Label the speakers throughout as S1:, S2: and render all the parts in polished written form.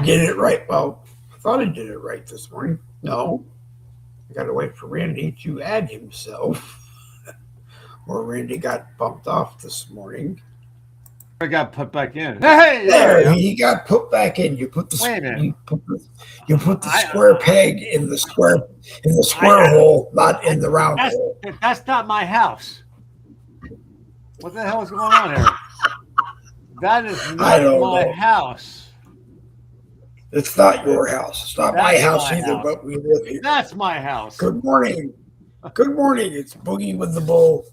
S1: did it right. Well, I thought I did it right this morning. No, I got to wait for Randy to add himself, or Randy got bumped off this morning.
S2: I got put back in. Hey,
S1: there he got put back in. You put the
S2: wait a minute.
S1: You put the square peg in the square hole, not in the round hole.
S2: That's not my house. What the hell is going on here? That is not my house.
S1: It's not your house. It's not my house either, but we live here.
S2: That's my house.
S1: Good morning. Good morning. It's Boogie with the Bull.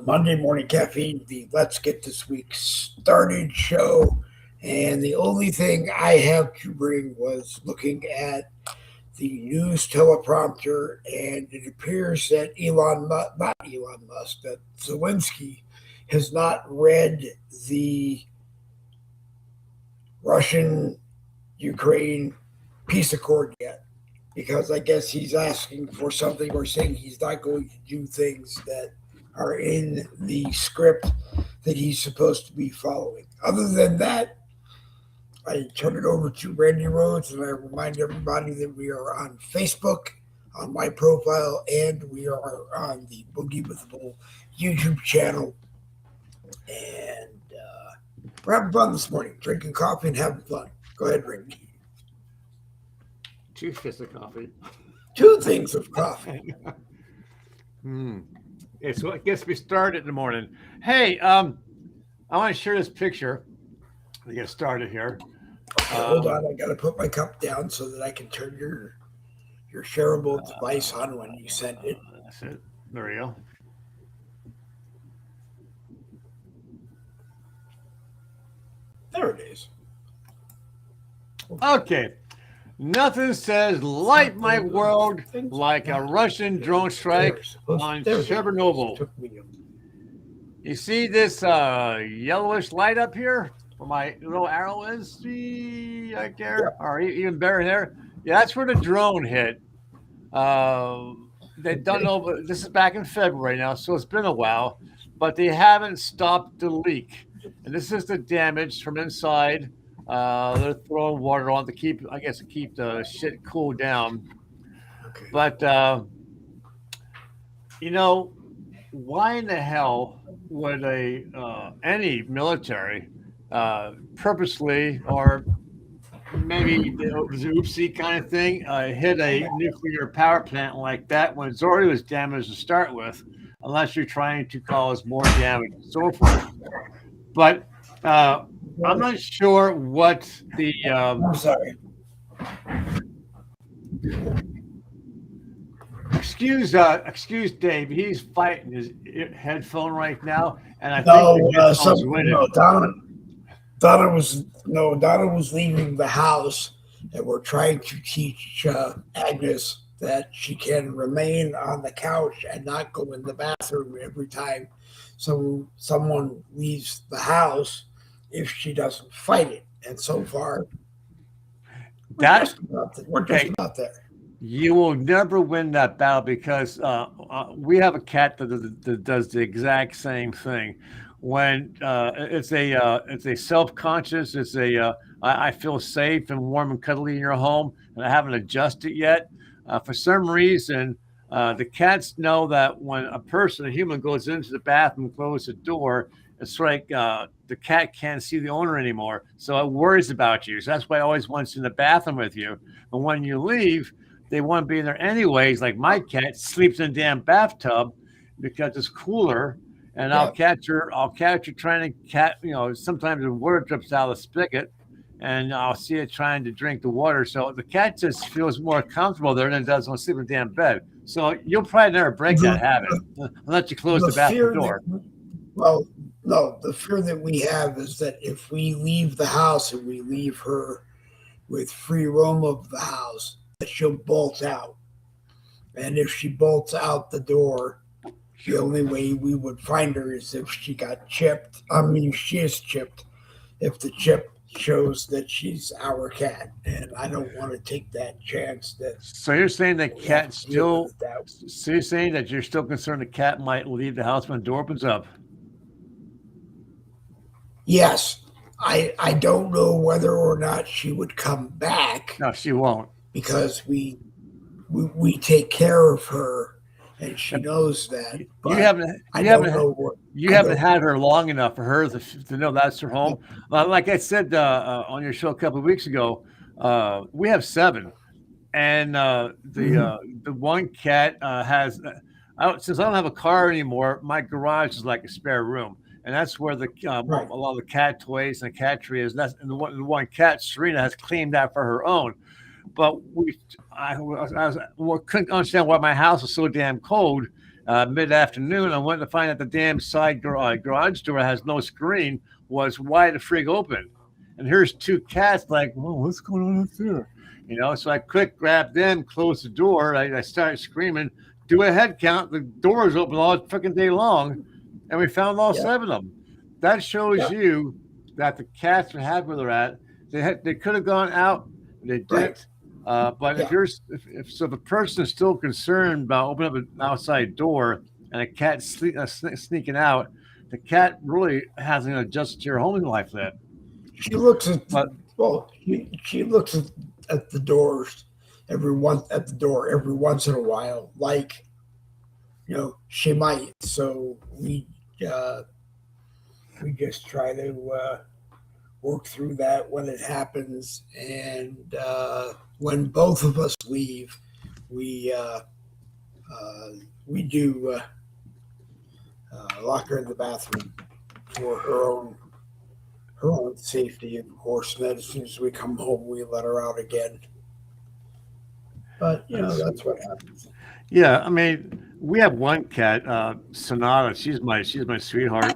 S1: Monday morning caffeine, the Let's Get This Week Started show. And the only thing I have to bring was looking at the news teleprompter, and it appears that that Zelensky has not read the Russian-Ukraine peace accord yet, because I guess he's asking for something or saying he's not going to do things that are in the script that he's supposed to be following. Other than that, I turn it over to Randy Rhodes, and I remind everybody that we are on Facebook, on my profile, and we are on the Boogie with the Bull YouTube channel. And we're having fun this morning, drinking coffee and having fun. Go ahead, Randy.
S2: 2 fists of coffee.
S1: 2 things of coffee.
S2: Yeah, so it gets me started in the morning. Hey, I want to share this picture to get started here.
S1: Hold on, I got to put my cup down so that I can turn your shareable device on when you send it.
S2: That's it. There you go.
S1: There it is.
S2: Okay. Nothing says light my world like a Russian drone strike on Chernobyl. You see this yellowish light up here where my little arrow is? See right there? Or even better there? Yeah, that's where the drone hit. They don't know, this is back in February now, so it's been a while, but they haven't stopped the leak. And this is the damage from inside. They're throwing water on to keep the shit cool down.
S1: Okay.
S2: But why in the hell would any military purposely, or maybe it was an oopsie kind of thing, hit a nuclear power plant like that when it's already was damaged to start with, unless you're trying to cause more damage and so forth. But I'm not sure what the.
S1: I'm sorry.
S2: Excuse Dave. He's fighting his headphone right now, and I think
S1: Donna was leaving the house, and we're trying to teach Agnes that she can remain on the couch and not go in the bathroom every time someone leaves the house if she doesn't fight it. And so far, we're just not there.
S2: You will never win that battle because we have a cat that does the exact same thing. When it's a self-conscious, I feel safe and warm and cuddly in your home, and I haven't adjusted yet. For some reason, the cats know that when a human goes into the bathroom, closes the door, it's like the cat can't see the owner anymore. So it worries about you. So that's why it always wants in the bathroom with you. But when you leave, they want to be in there anyways. Like my cat sleeps in a damn bathtub because it's cooler. And I'll catch her trying to sometimes the water drips out of the spigot, and I'll see it trying to drink the water. So the cat just feels more comfortable there than it does when sleeping in the damn bed. So you'll probably never break that habit unless you close the bathroom door.
S1: No, the fear that we have is that if we leave the house and we leave her with free roam of the house, that she'll bolt out. And if she bolts out the door, the only way we would find her is if she got chipped. I mean, she is chipped. If the chip shows that she's our cat, and I don't want to take that chance.
S2: So you're saying that cat still? So you're saying that you're still concerned the cat might leave the house when the door opens up?
S1: Yes, I don't know whether or not she would come back
S2: No, she won't.
S1: because we take care of her, and she knows that.
S2: You
S1: But
S2: haven't
S1: I
S2: you
S1: don't
S2: haven't
S1: know what
S2: you
S1: I
S2: haven't
S1: don't.
S2: had her long enough for her to know that's her home. Like I said on your show a couple of weeks ago, we have 7, and the one cat has. Since I don't have a car anymore, my garage is like a spare room, and that's where
S1: Right.
S2: a lot of the cat toys and the cat tree is. And the one cat, Serena, has claimed that for her own. But couldn't understand why my house was so damn cold. Mid afternoon, I went to find out the damn side garage door has no screen, was wide the frig open, and here's 2 cats like, well, what's going on up there? So I quick grabbed them, closed the door. I started screaming, do a head count. The door is open all freaking day long, and we found all
S1: Yeah.
S2: 7 of them. That shows
S1: Yeah.
S2: you that the cats are happy where they're at. They could have gone out, they didn't.
S1: Right.
S2: But
S1: Yeah.
S2: if the person is still concerned about opening up an outside door and a cat sneaking out, the cat really hasn't adjusted to your home life yet.
S1: She looks at
S2: But
S1: she looks at the doors every once in a while, like she might. So we just try to work through that when it happens, and when both of us leave, we do lock her in the bathroom for her own safety, of course. And then as soon as we come home, we let her out again. But that's what happens.
S2: yeah, I mean, we have one cat, Sonata. She's my sweetheart.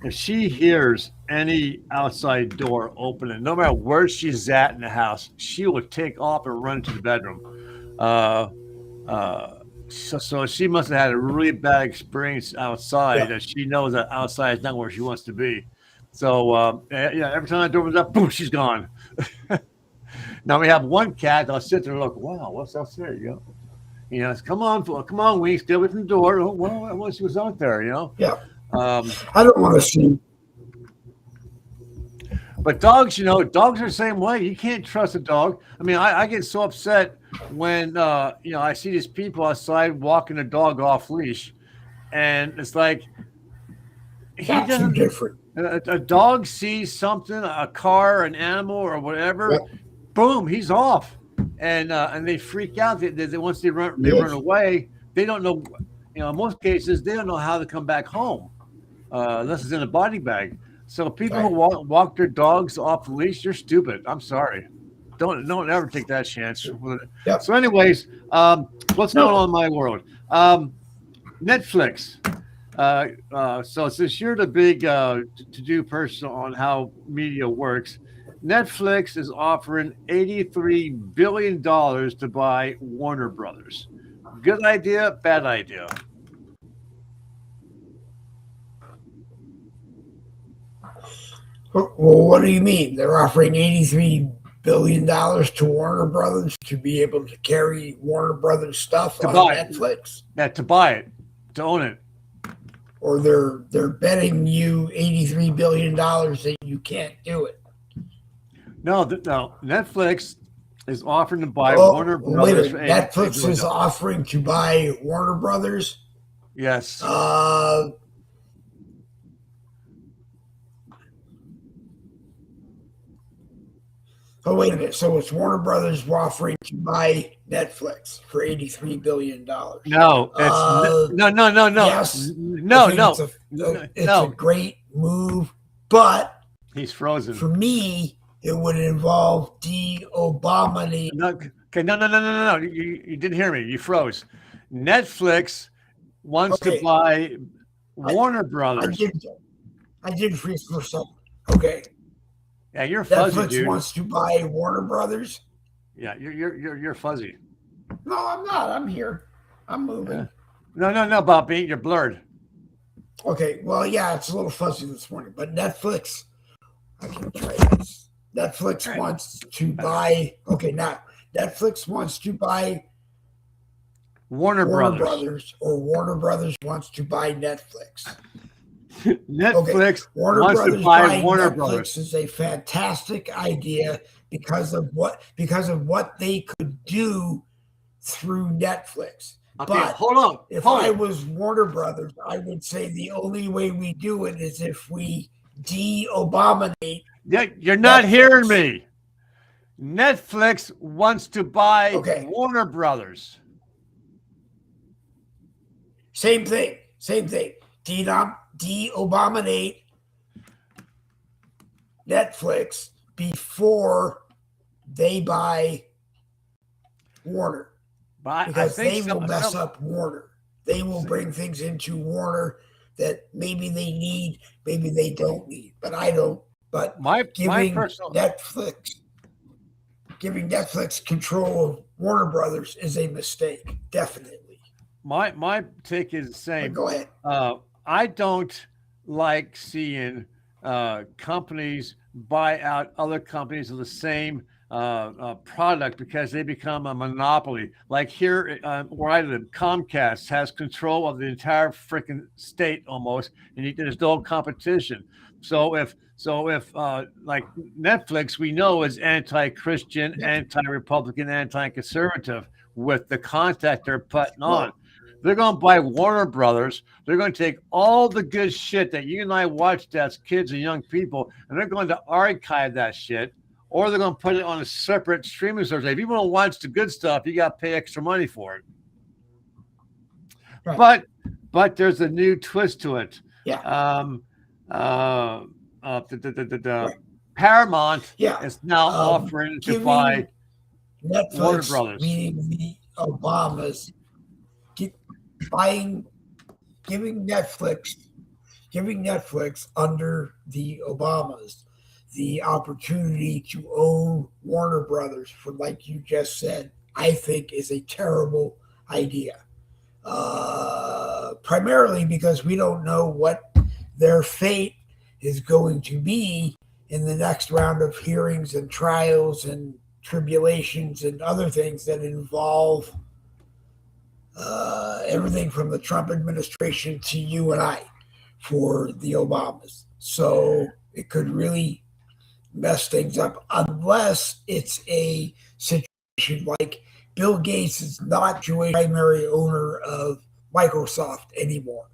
S2: If she hears any outside door opening, no matter where she's at in the house, she will take off and run to the bedroom. So she must have had a really bad experience outside, that she knows that outside is not where she wants to be. So yeah, every time the door opens up, boom, she's gone. Now we have one cat. I'll sit there and look. Wow, what's else there? It's, come on, Wings, stay away from the door. Oh, well, I want to see what's out there.
S1: Yeah.
S2: Um,
S1: I don't want to see.
S2: But dogs, dogs are the same way. You can't trust a dog. I mean, I get so upset when I see these people outside walking a dog off leash, and it's like
S1: That's too different.
S2: A dog sees something, a car, an animal, or whatever, boom, he's off, and they freak out. Once they run away. They don't know. In most cases, they don't know how to come back home unless it's in a body bag. So people who walk their dogs off the leash, you're stupid. I'm sorry. Don't ever take that chance.
S1: Yep.
S2: So, anyways, what's going on in my world? Netflix. So since you're the big to-do person on how media works, Netflix is offering $83 billion to buy Warner Brothers. Good idea, bad idea?
S1: Well, what do you mean? They're offering $83 billion to Warner Brothers to be able to carry Warner Brothers stuff on Netflix?
S2: Yeah, to buy it, to own it.
S1: Or they're betting you $83 billion that you can't do it.
S2: No. Netflix is offering to buy Warner Brothers.
S1: Netflix is offering to buy Warner Brothers?
S2: Yes.
S1: Oh, wait a minute. So it's Warner Brothers offering to buy Netflix for $83 billion.
S2: No, it's no.
S1: Yes.
S2: No.
S1: It's a great move, but
S2: he's frozen.
S1: For me, it would involve de-Obama.
S2: No. You didn't hear me. You froze. Netflix wants to buy Warner Brothers.
S1: I did freeze for a second. Okay.
S2: Yeah, you're fuzzy,
S1: Netflix
S2: dude.
S1: wants to buy Warner Brothers.
S2: Yeah, you're fuzzy.
S1: No, I'm not. I'm here. I'm moving.
S2: Yeah. No, Bobby, you're blurred.
S1: Okay, well, yeah, it's a little fuzzy this morning, but Netflix. I can try this. Netflix wants to buy. Okay, now Netflix wants to buy
S2: Warner Brothers,
S1: or Warner Brothers wants to buy Netflix.
S2: Netflix
S1: Warner
S2: wants to
S1: Brothers
S2: buy
S1: buying
S2: Warner
S1: Netflix
S2: Brothers.
S1: is a fantastic idea because of what they could do through Netflix.
S2: Okay,
S1: But
S2: hold on.
S1: if
S2: Hold
S1: I
S2: it.
S1: was Warner Brothers, I would say the only way we do it is if we de-Obaminate.
S2: You're not
S1: Netflix.
S2: hearing me. Netflix wants to buy
S1: Okay.
S2: Warner Brothers.
S1: Same thing. De-Obaminate Netflix before they buy Warner.
S2: But
S1: because they will mess up Warner. They will bring things into Warner that maybe they need, maybe they don't need. But I don't. But giving Netflix control of Warner Brothers is a mistake, definitely.
S2: My take is the same.
S1: But go ahead.
S2: I don't like seeing companies buy out other companies of the same product because they become a monopoly. Like here where I live, Comcast has control of the entire freaking state almost, and there's no competition. So if like Netflix, we know is anti-Christian, anti-Republican, anti-conservative with the content they're putting on. They're going to buy Warner Brothers. They're going to take all the good shit that you and I watched as kids and young people, and they're going to archive that shit, or they're going to put it on a separate streaming service. If you want to watch the good stuff, you got to pay extra money for it. Right. But there's a new twist to it.
S1: Yeah.
S2: Paramount is now offering to buy
S1: Netflix,
S2: Warner Brothers.
S1: Meaning the Obamas, giving Netflix under the Obamas the opportunity to own Warner Brothers, for like you just said, I think is a terrible idea. Primarily because we don't know what their fate is going to be in the next round of hearings and trials and tribulations and other things that involve everything from the Trump administration to you and I for the Obamas. So it could really mess things up unless it's a situation like Bill Gates is not the primary owner of Microsoft anymore.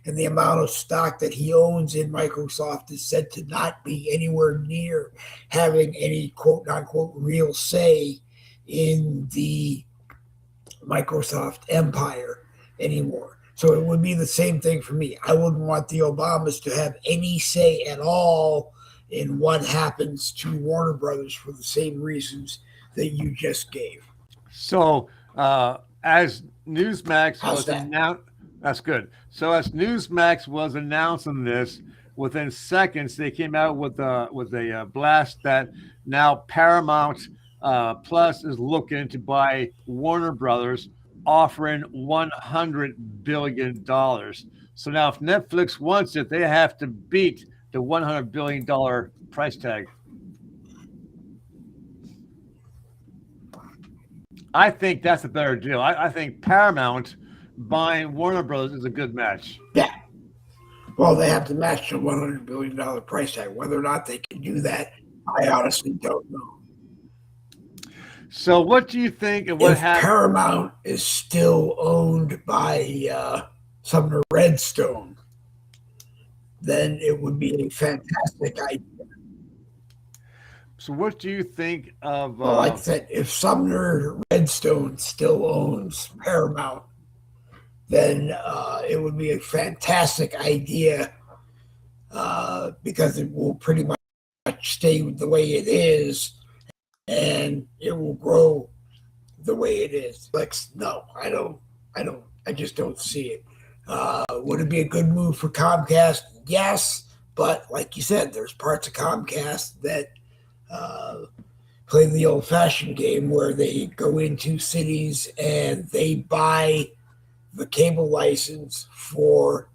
S1: And the amount of stock that he owns in Microsoft is said to not be anywhere near having any quote unquote real say in the Microsoft empire anymore. So it would be the same thing for me. I wouldn't want the Obamas to have any say at all in what happens to Warner Brothers for the same reasons that you just gave.
S2: So as Newsmax was announced, that's good. So as Newsmax was announcing this, within seconds they came out with a blast that now Paramount Plus is looking to buy Warner Brothers, offering $100 billion. So now if Netflix wants it, they have to beat the $100 billion price tag. I think that's a better deal. I think Paramount buying Warner Brothers is a good match.
S1: Yeah. Well, they have to match the $100 billion price tag. Whether or not they can do that, I honestly don't know.
S2: So what do you think of what happened?
S1: Paramount is still owned by Sumner Redstone, then it would be a fantastic idea.
S2: So what do you think of...
S1: well, like I said, if Sumner Redstone still owns Paramount, then it would be a fantastic idea because it will pretty much stay the way it is and it will grow the way it is. Like, no, I just don't see it. Would it be a good move for Comcast? Yes, but like you said, there's parts of Comcast that play the old-fashioned game where they go into cities and they buy the cable license for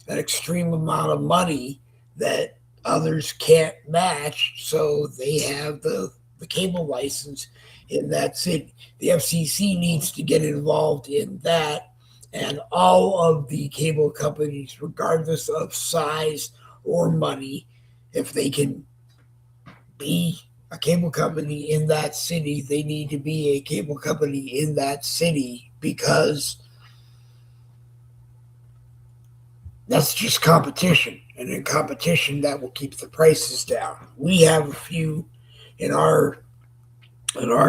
S1: an extreme amount of money that others can't match, so they have the cable license in that city. The FCC needs to get involved in that And all of the cable companies, regardless of size or money, if they can be a cable company in that city, they need to be a cable company in that city because that's just competition. And in competition, that will keep the prices down. We have a few in our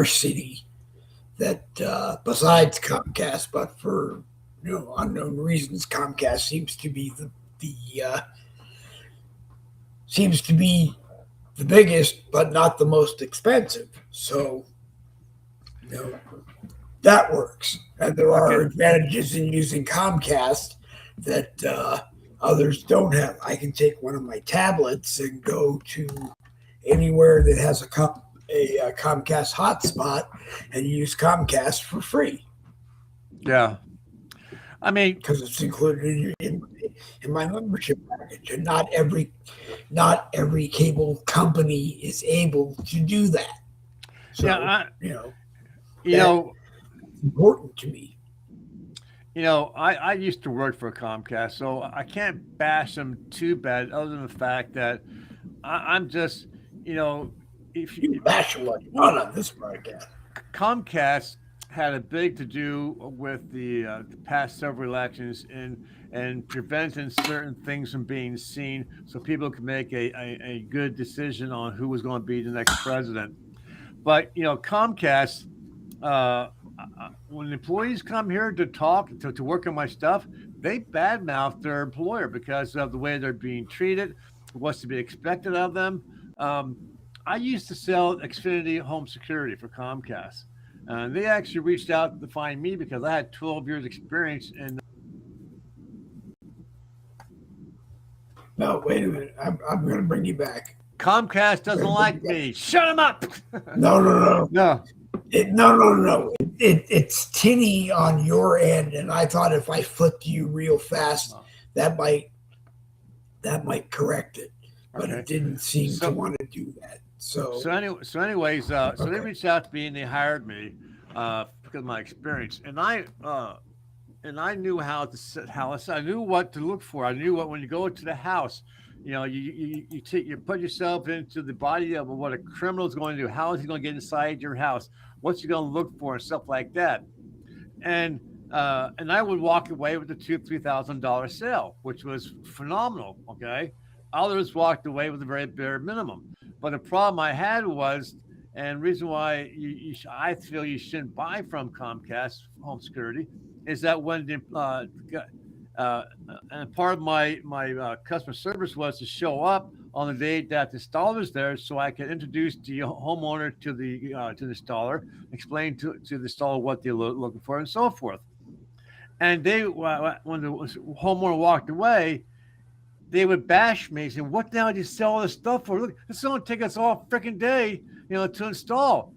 S1: city that besides Comcast, but for unknown reasons, Comcast the seems to be the biggest, but not the most expensive. So that works, and there are advantages in using Comcast that others don't have. I can take one of my tablets and go to anywhere that has a Comcast hotspot and use Comcast for free.
S2: Yeah. I mean,
S1: because it's included in my membership package, and not every cable company is able to do that. So it's important to me.
S2: I used to work for Comcast, so I can't bash them too bad, other than the fact that I'm just, if
S1: you bash them like not on this podcast.
S2: Comcast had a big to do with the past several elections and preventing certain things from being seen, so people could make a good decision on who was going to be the next president. But Comcast, when employees come here to talk to work on my stuff, they badmouth their employer because of the way they're being treated, what's to be expected of them. I used to sell Xfinity home security for Comcast. They actually reached out to find me because I had 12 years experience in.
S1: No, wait a minute. I'm going to bring you back.
S2: Comcast doesn't like me. Shut him up.
S1: No.
S2: No.
S1: No. It's tinny on your end, and I thought if I flipped you real fast, that might correct it. But it didn't seem to want to do that. So
S2: anyways, so they reached out to me and they hired me because of my experience, and I knew how to set house. I knew what to look for. I knew what when you go to the house, you put yourself into the body of what a criminal is going to do. How is he going to get inside your house? What's he going to look for and stuff like that. And I would walk away with a $2,000-$3,000 sale, which was phenomenal. Okay, others walked away with a very bare minimum. But the problem I had was, and reason why I feel you shouldn't buy from Comcast Home Security, is that when and part of my customer service was to show up on the day that the installer is there, so I could introduce the homeowner to the installer, explain to the installer what they're looking for, and so forth. And when the homeowner walked away, they would bash me, saying, "What the hell do you sell all this stuff for? Look, this is going to take us all freaking day, to install."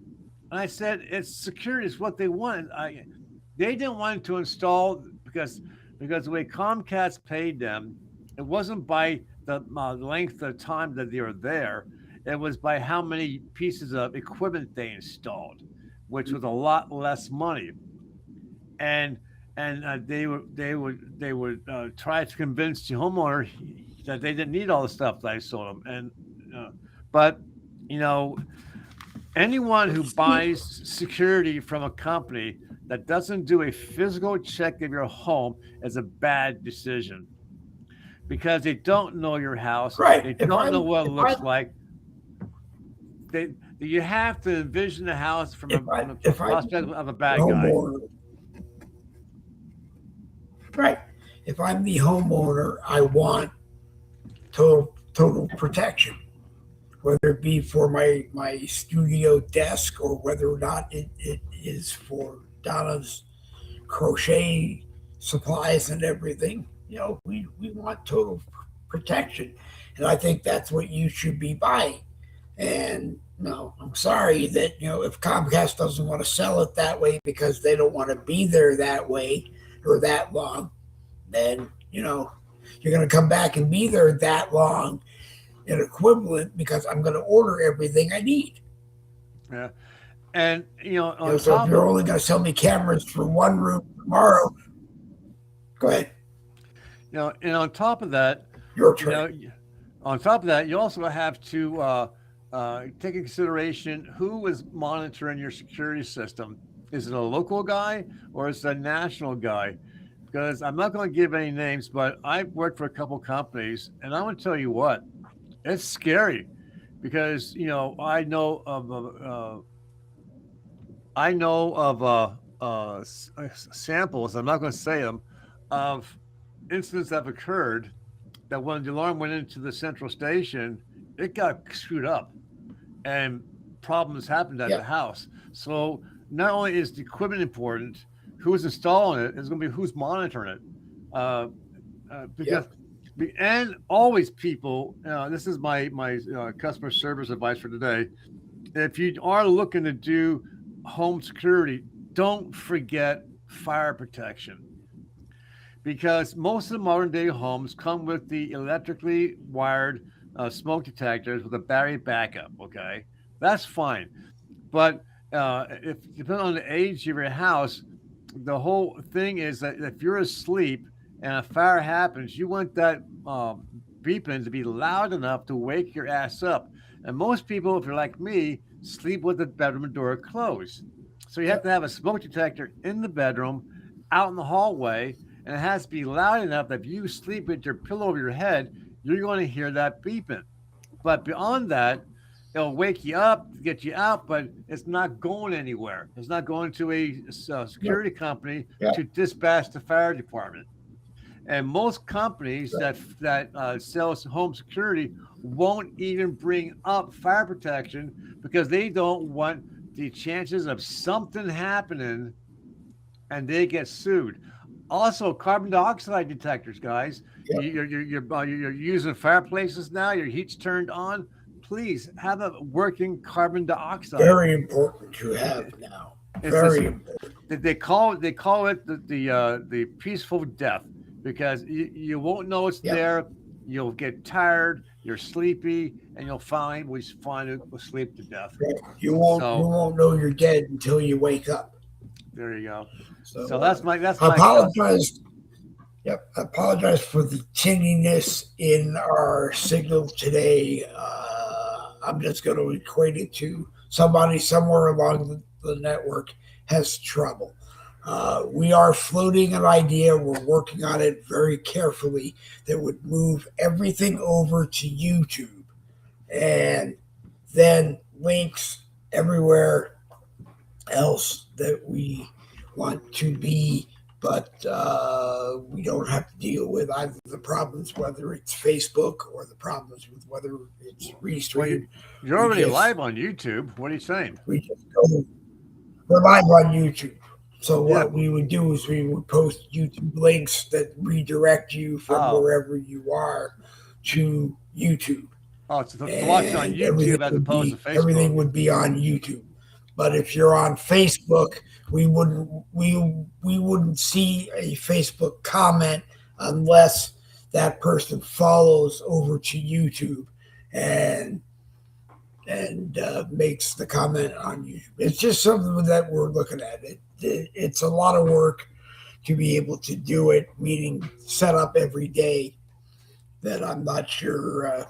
S2: And I said, "It's security is what they wanted. They didn't want it to install because the way Comcast paid them, it wasn't by the length of time that they were there. It was by how many pieces of equipment they installed, which was a lot less money. And they would try to convince the homeowner that they didn't need all the stuff that I sold them. But anyone who buys security from a company that doesn't do a physical check of your home is a bad decision, because they don't know your house.
S1: Right.
S2: They don't know what it looks like. You have to envision the house from the prospect of a bad guy.
S1: Right. If I'm the homeowner, I want total protection, whether it be for my studio desk or whether or not it is for Donna's crochet supplies and everything. We want total protection, and I think that's what you should be buying. And no, I'm sorry that if Comcast doesn't want to sell it that way because they don't want to be there that way or that long, then you're going to come back and be there that long in equivalent because I'm going to order everything I need.
S2: Yeah. And
S1: so if you're only going to sell me cameras for one room tomorrow, Go ahead.
S2: And on top of that,
S1: Your
S2: you
S1: turn.
S2: know, on top of that, you also have to take in consideration who is monitoring your security system. Is it a local guy or is it a national guy? Because I'm not going to give any names, but I've worked for a couple companies, and I'm going to tell you what, it's scary because I know of samples. I'm not going to say them of incidents that have occurred that when the alarm went into the central station, it got screwed up and problems happened at
S1: Yeah,
S2: the house. So not only is the equipment important, who's installing it is going to be who's monitoring it. Uh,
S1: yeah,
S2: because and always people, this is my customer service advice for today. If you are looking to do home security, don't forget fire protection because most of the modern day homes come with the electrically wired smoke detectors with a battery backup. Okay, that's fine. But if depending on the age of your house, the whole thing is that if you're asleep and a fire happens, you want that beeping to be loud enough to wake your ass up. And most people, if you're like me, sleep with the bedroom door closed. So you
S1: yeah.
S2: have to have a smoke detector in the bedroom, out in the hallway, and it has to be loud enough that if you sleep with your pillow over your head, you're going to hear that beeping. But beyond that, it'll wake you up to get you out, but it's not going anywhere. It's not going to a
S1: No,
S2: security company
S1: yeah,
S2: to dispatch the fire department. And most companies
S1: right.
S2: that sell home security won't even bring up fire protection because they don't want the chances of something happening and they get sued. Also, carbon dioxide detectors, guys.
S1: Yeah.
S2: You're using fireplaces now. Your heat's turned on. Please have a working carbon dioxide.
S1: Very important to have now.
S2: It's this
S1: Very important.
S2: they call it the peaceful death because you won't know it's
S1: Yeah.
S2: there. You'll get tired. You're sleepy, and you'll find sleep to death.
S1: Right. You
S2: So
S1: won't know you're dead until you wake up.
S2: there you go. So
S1: So
S2: that's
S1: I
S2: my cuss.
S1: apologize. Yep, I apologize for the tinniness in our signal today. I'm just going to equate it to somebody somewhere along the network has trouble. We are floating an idea. We're working on it very carefully that would move everything over to YouTube and then links everywhere else that we want to be, but we don't have to deal with either the problems, whether it's Facebook or the problems with whether it's
S2: Well,
S1: restreamed.
S2: you're
S1: We
S2: already
S1: just
S2: live on YouTube. What are you saying?
S1: we just go. We're live on YouTube. So
S2: Yeah.
S1: what we would do is we would post YouTube links that redirect you from
S2: Oh,
S1: wherever you are to YouTube,
S2: oh, it's to watch it on
S1: and everything
S2: YouTube as
S1: would
S2: opposed to
S1: be everything
S2: Facebook.
S1: would be on YouTube. But if you're on Facebook, we wouldn't see a Facebook comment unless that person follows over to YouTube and makes the comment on YouTube. It's just something that we're looking at. It's a lot of work to be able to do it, meaning set up every day. That I'm not sure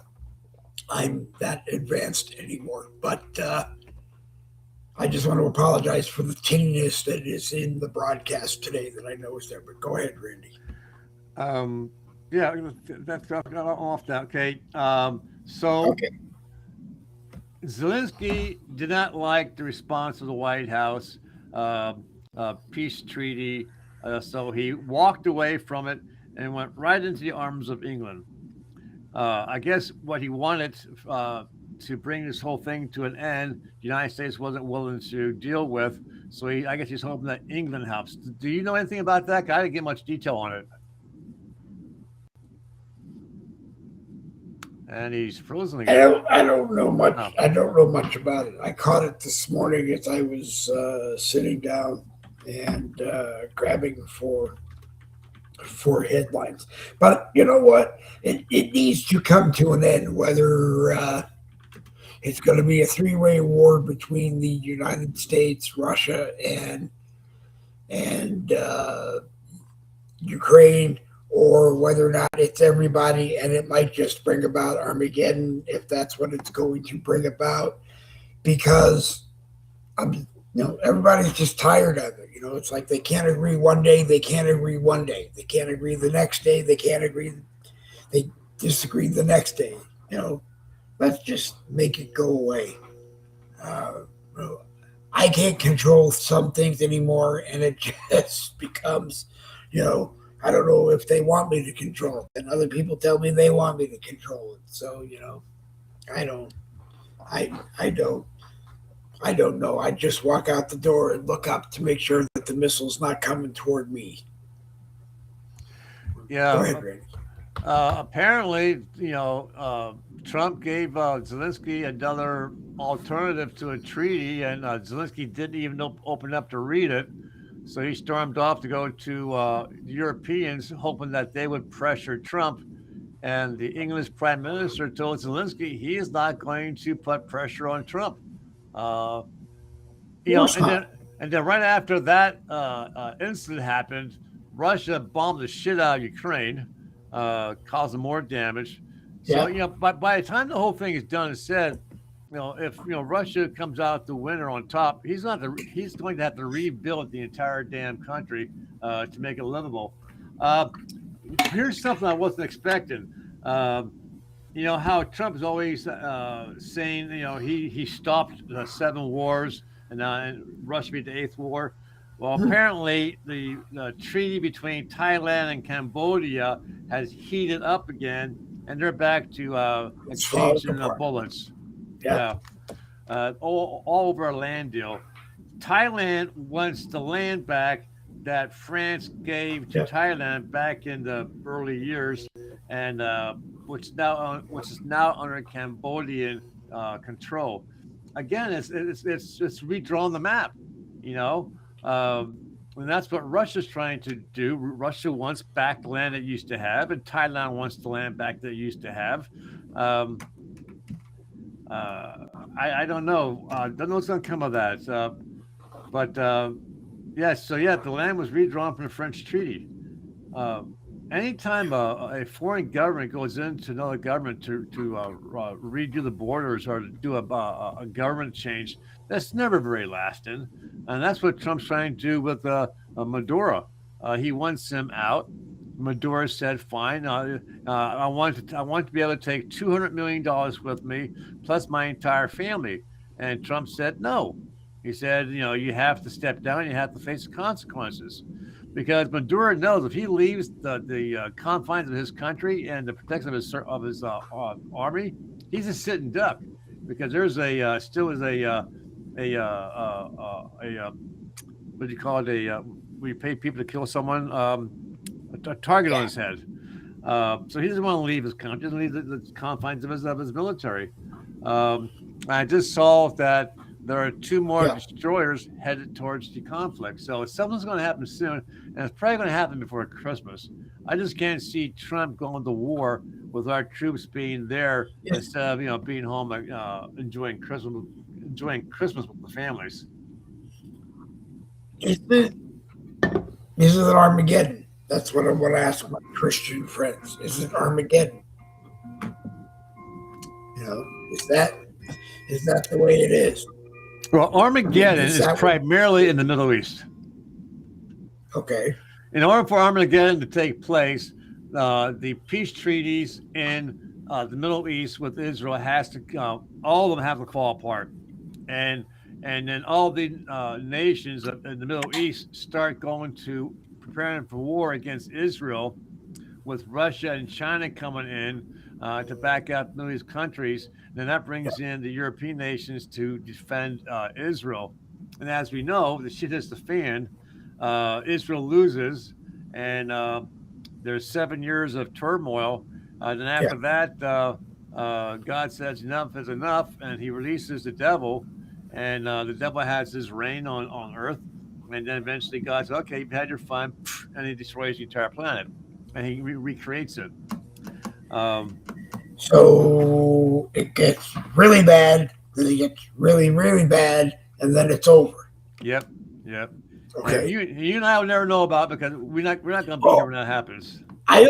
S1: I'm that advanced anymore. But I just want to apologize for the tinniness that is in the broadcast today that I know is there. But go ahead, Randy.
S2: Um, yeah, that's off that. Okay. So
S1: Okay.
S2: Zelensky did not like the response of the White House peace treaty, so he walked away from it and went right into the arms of England. I guess what he wanted to bring this whole thing to an end, the United States wasn't willing to deal with. So I guess he's hoping that England helps. Do you know anything about that? I didn't get much detail on it. And he's frozen
S1: I
S2: again.
S1: don't. I don't know much.
S2: Oh,
S1: I don't know much about it. I caught it this morning as I was sitting down and grabbing for headlines. But you know what? It needs to come to an end. Whether it's going to be a three-way war between the United States, Russia, and Ukraine, or whether or not it's everybody, and it might just bring about Armageddon if that's what it's going to bring about. Because everybody's just tired of it. It's like they can't agree one day, they can't agree one day, they can't agree the next day, they can't agree, they disagree the next day. Let's just make it go away. Uh, I can't control some things anymore, and it just becomes, I don't know if they want me to control it, and other people tell me they want me to control it. So, I don't, I don't. I don't know. I just walk out the door and look up to make sure that the missile's not coming toward me.
S2: Yeah.
S1: Go ahead, Randy.
S2: Apparently, Trump gave Zelensky another alternative to a treaty, and Zelensky didn't even open up to read it. So he stormed off to go to the Europeans, hoping that they would pressure Trump. And the English Prime Minister told Zelensky he is not going to put pressure on Trump. And then right after that incident happened, Russia bombed the shit out of Ukraine, causing more damage. So by the time the whole thing is done and said, if Russia comes out the winner on top, he's going to have to rebuild the entire damn country to make it livable. Here's something I wasn't expecting. How Trump is always saying, he stopped 7 wars and Russia beat the 8th war. Well, apparently the treaty between Thailand and Cambodia has heated up again, and they're back to exchanging bullets. Yeah. All over a land deal. Thailand wants the land back that France gave to Thailand back in the early years, and which is now under Cambodian control. Again, it's redrawn the map, and that's what Russia's trying to do. Russia wants back the land it used to have, and Thailand wants the land back that it used to have. I don't know. Don't know what's going to come of that. But the land was redrawn from the French treaty. Anytime a foreign government goes into another government to redo the borders or to do a government change, that's never very lasting. And that's what Trump's trying to do with Maduro. He wants him out. Maduro said, "Fine. I want to be able to take $200 million with me, plus my entire family." And Trump said, "No." He said, "You have to step down. You have to face the consequences." Because Maduro knows if he leaves the confines of his country and the protection of his army, he's a sitting duck. Because there's still is a what do you call it? We pay people to kill someone, a target on his head. So he doesn't want to leave his country. Doesn't leave the confines of his military. I just saw that there are 2 more destroyers headed towards the conflict. So something's going to happen soon, and it's probably going to happen before Christmas. I just can't see Trump going to war with our troops being there instead of being home enjoying Christmas with the families.
S1: Is it Armageddon? That's what I want to ask my Christian friends. Is it Armageddon? Is that the way it is?
S2: Well, Armageddon is primarily in the Middle East.
S1: Okay.
S2: In order for Armageddon to take place, the peace treaties in the Middle East with Israel all of them have to fall apart, and then all the nations in the Middle East start going to preparing for war against Israel, with Russia and China coming in to back up Middle East countries. Then that brings in the European nations to defend Israel. And as we know, the shit hits the fan. Israel loses, and there's 7 years of turmoil. Then after that, God says enough is enough, and he releases the devil, and the devil has his reign on earth. And then eventually God says, "Okay, you've had your fun," and he destroys the entire planet, and he recreates it.
S1: So it gets really bad, then it gets really, really bad, and then it's over.
S2: Yep. And
S1: Okay.
S2: you and I will never know about it because we're not going to be here
S1: Oh,
S2: when that happens.
S1: I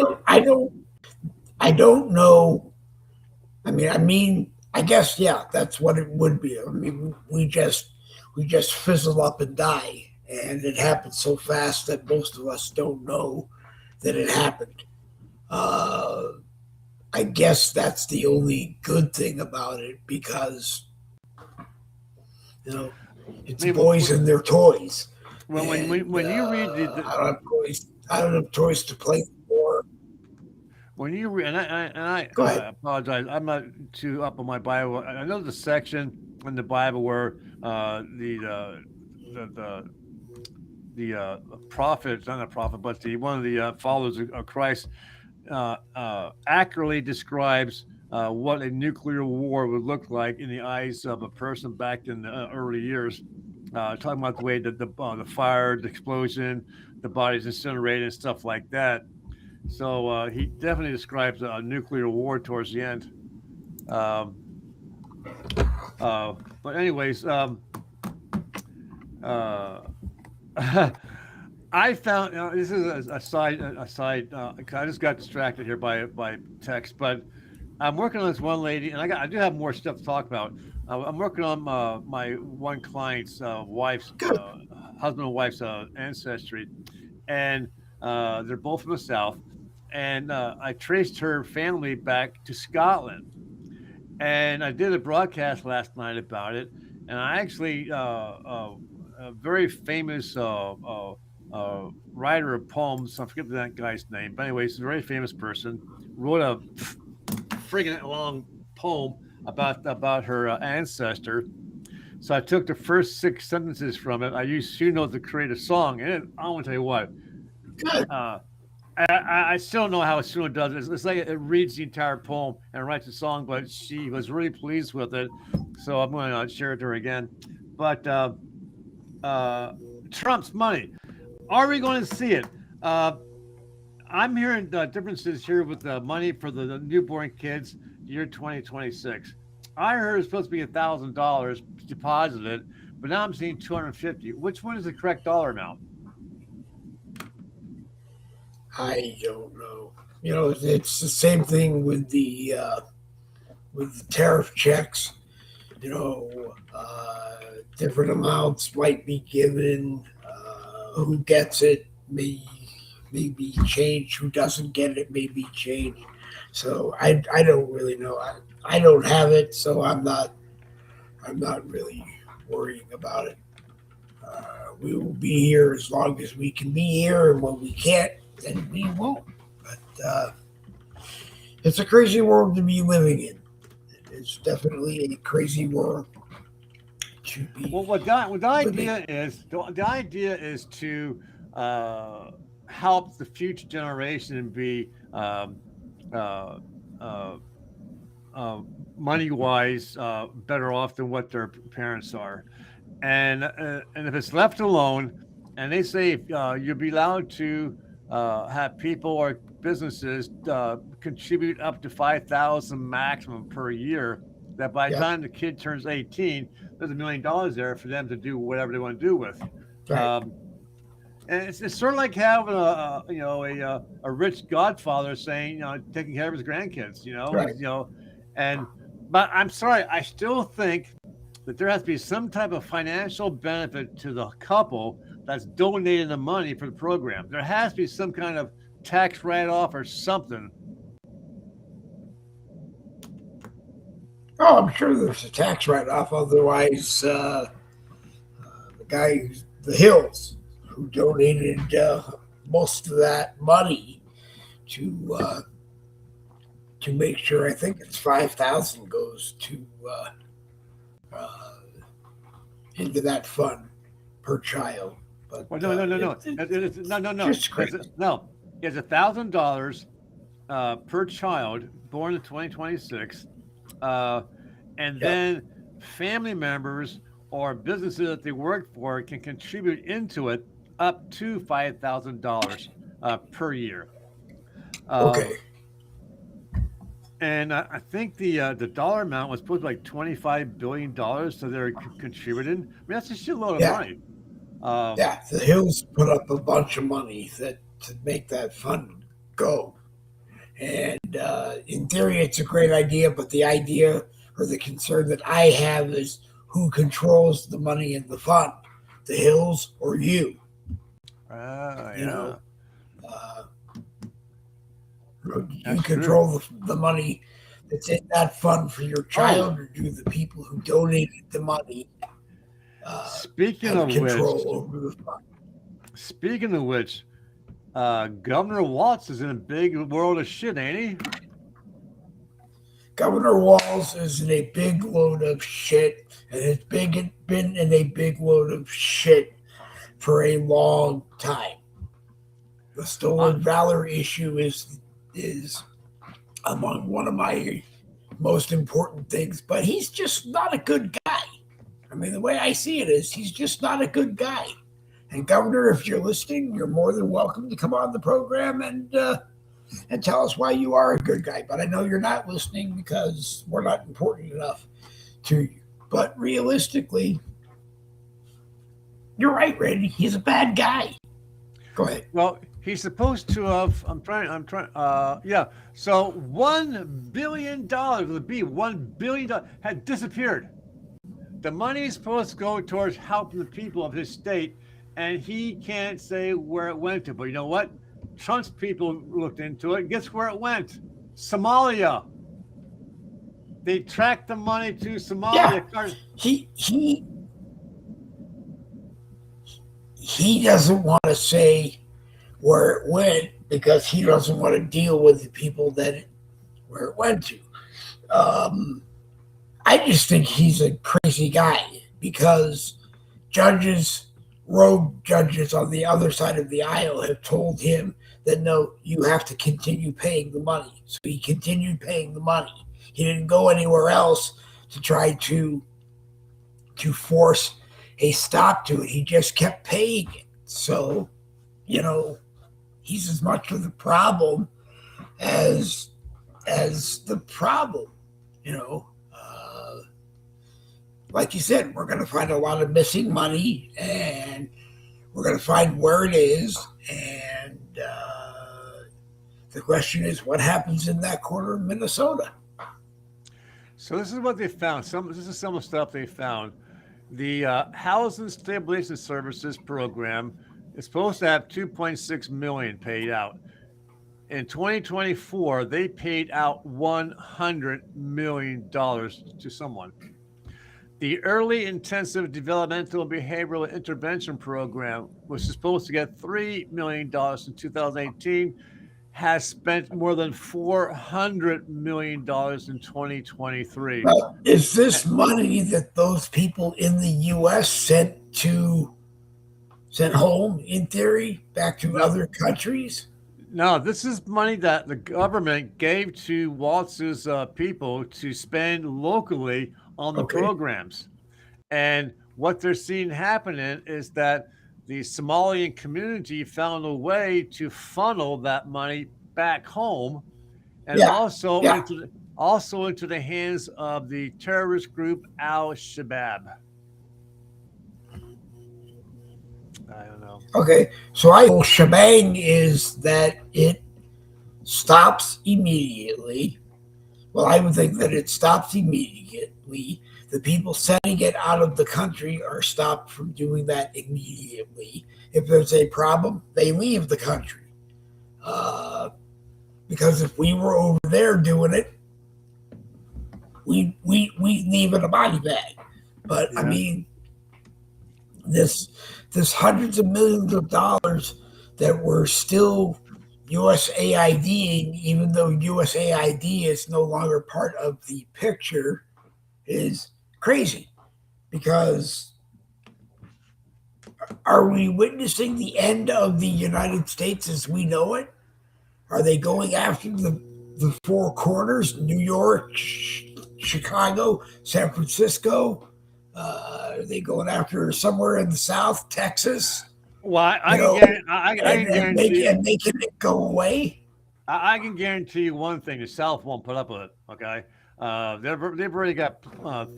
S1: don't know. I guess yeah, that's what it would be. I mean, we just fizzle up and die, and it happens so fast that most of us don't know that it happened. Uh, I guess that's the only good thing about it because you know
S2: I
S1: it's
S2: mean,
S1: boys and their toys, and
S2: when you read
S1: I don't have toys. I don't have toys to play for.
S2: when you read,
S1: Go
S2: I
S1: ahead.
S2: apologize, I'm not too up on my Bible. I know the section in the Bible where the prophet, not a prophet, but the one of the followers of Christ accurately describes what a nuclear war would look like in the eyes of a person back in the early years. Talking about the way that the fire, the explosion, the bodies incinerated, and stuff like that. So he definitely describes a nuclear war towards the end. Um, but anyways, uh, I found this is a side. I just got distracted here by text, but I'm working on this one lady, and I do have more stuff to talk about. I'm working on my one client's wife's
S1: Good.
S2: husband and wife's ancestry, and they're both from the south. And I traced her family back to Scotland, and I did a broadcast last night about it. And I actually a very famous writer of poems. I forget that guy's name, but anyways, he's a very famous person. Wrote a friggin' long poem about her ancestor. So I took the first 6 sentences from it. I used Suno to create a song, and I want to tell you what.
S1: Good.
S2: Uh, I still don't know how Suno does it. It's like it reads the entire poem and writes a song, but she was really pleased with it. So I'm going to share it to her again. But uh, Trump's money. Are we going to see it? Uh, I'm hearing differences here with the money for the newborn kids year 2026. I heard it's supposed to be $1,000 deposited, but now I'm seeing 250. Which one is the correct dollar amount?
S1: I don't know. It's the same thing with the tariff checks. Different amounts might be given. Who gets it may be changed. Who doesn't get it may be changed. So I don't really know. I don't have it, so I'm not really worrying about it. We will be here as long as we can be here, and when we can't, then we won't. But it's a crazy world to be living in. It's definitely a crazy world to be
S2: Well, what
S1: living.
S2: the idea is to help the future generation be uh, uh, uh, money wise better off than what their parents are, and if it's left alone, and they say you'll be allowed to have people or businesses contribute up to 5,000 maximum per year. That by the
S1: Yep.
S2: time the kid turns 18, there's $1 million there for them to do whatever they want to do with.
S1: Right.
S2: Um, and it's sort of like having a rich godfather saying taking care of his grandkids.
S1: Right.
S2: And but I'm sorry, I still think that there has to be some type of financial benefit to the couple that's donating the money for the program. There has to be some kind of tax write off or something.
S1: Oh, I'm sure there's a tax write-off. Otherwise, the guy, the Hills, who donated most of that money to make sure, I think it's 5,000 goes to uh, into that fund per child. But
S2: Well, no. No.
S1: just crazy.
S2: No, it's $1,000 per child born in 2026, and
S1: Yep.
S2: then family members or businesses that they work for can contribute into it up to $5,000 per year. Um,
S1: Okay.
S2: and I think the dollar amount was supposed to be like $25 billion, so they're contributing. I mean, that's a shitload of
S1: Yeah.
S2: money.
S1: Yeah, the Hills put up a bunch of money to make that fund go. And in theory, it's a great idea, but the idea or the concern that I have is who controls the money in the fund, the Hills or you? You
S2: Yeah,
S1: know, uh, you
S2: that's true.
S1: control the money that's in that fund for your
S2: Oh,
S1: child, or do the people who donated the money
S2: speaking
S1: have
S2: of which,
S1: control over the fund?
S2: speaking of which, Governor Watts is in a big world of shit, ain't he?
S1: Governor Walls is in a big load of shit, and has been in a big load of shit for a long time. The
S2: Uh,
S1: stolen valor issue is among one of my most important things, but he's just not a good guy. I mean, the way I see it is he's just not a good guy. And Governor, if you're listening, you're more than welcome to come on the program and tell us why you are a good guy. But I know you're not listening because we're not important enough to you. But realistically, you're right, Randy. He's a bad guy. Go ahead.
S2: well, he's supposed to have. Yeah. So $1 billion with a B, $1 billion had disappeared. The money is supposed to go towards helping the people of his state, and he can't say where it went to. But you know what? Trump's people looked into it. Guess where it went? Somalia. They tracked the money to
S1: Yeah,
S2: Somalia.
S1: he he he doesn't want to say where it went because he doesn't want to deal with the people where it went to. Um, I just think he's a crazy guy because judges, rogue judges on the other side of the aisle, have told him that no, you have to continue paying the money. So he continued paying the money. He didn't go anywhere else to try to force a stop to it. He just kept paying it. So, you know, he's as much of the problem as the problem. You know, like you said, we're going to find a lot of missing money, and we're going to find where it is. And the question is, what happens in that corner of Minnesota?
S2: So this is what they found. This is some of the stuff they found. The Housing Stabilization Services program is supposed to have 2.6 million paid out. In 2024, they paid out $100 million to someone. The Early Intensive Developmental Behavioral Intervention Program, which is supposed to get $3 million in 2018, has spent more than $400 million in 2023.
S1: Now, is this money that those people in the U.S. sent home in theory back to
S2: No,
S1: other countries?
S2: no, this is money that the government gave to Waltz's people to spend locally on the
S1: Okay.
S2: programs. And what they're seeing happening is that the Somalian community found a way to funnel that money back home and
S1: Yeah.
S2: also
S1: Yeah.
S2: into the hands of the terrorist group Al Shabaab. I don't know.
S1: Okay. So I whole shebang is that it stops immediately. Well, I would think that it stops immediately. The people sending it out of the country are stopped from doing that immediately. If there's a problem, they leave the country. Uh, because if we were over there doing it, we leave in a body bag. But I
S2: Yeah.
S1: mean, this this hundreds of millions of dollars that were still USAID, even though USAID is no longer part of the picture, is crazy. Because are we witnessing the end of the United States as we know it? Are they going after the four corners, New York, Chicago, San Francisco? Are they going after somewhere in the South, Texas?
S2: Well,
S1: You know,
S2: I can guarantee
S1: making it go away?
S2: I can guarantee you one thing: the South won't put up with it. Okay, They've already got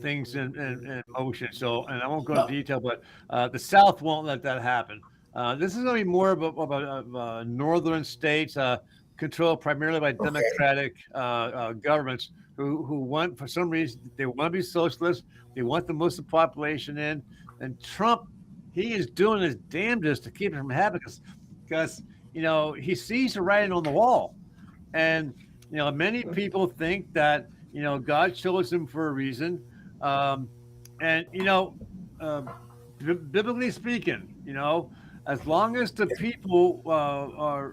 S2: things in motion. So, and I won't go into detail, but the South won't let that happen. This is going to be more of northern states controlled primarily by
S1: Okay.
S2: democratic governments who want, for some reason, they want to be socialist. They want the most of the population in. And Trump, he is doing his damnedest to keep it from happening because he sees the writing on the wall. And many people think that God chose him for a reason, um, and uh, biblically speaking, as long as the people are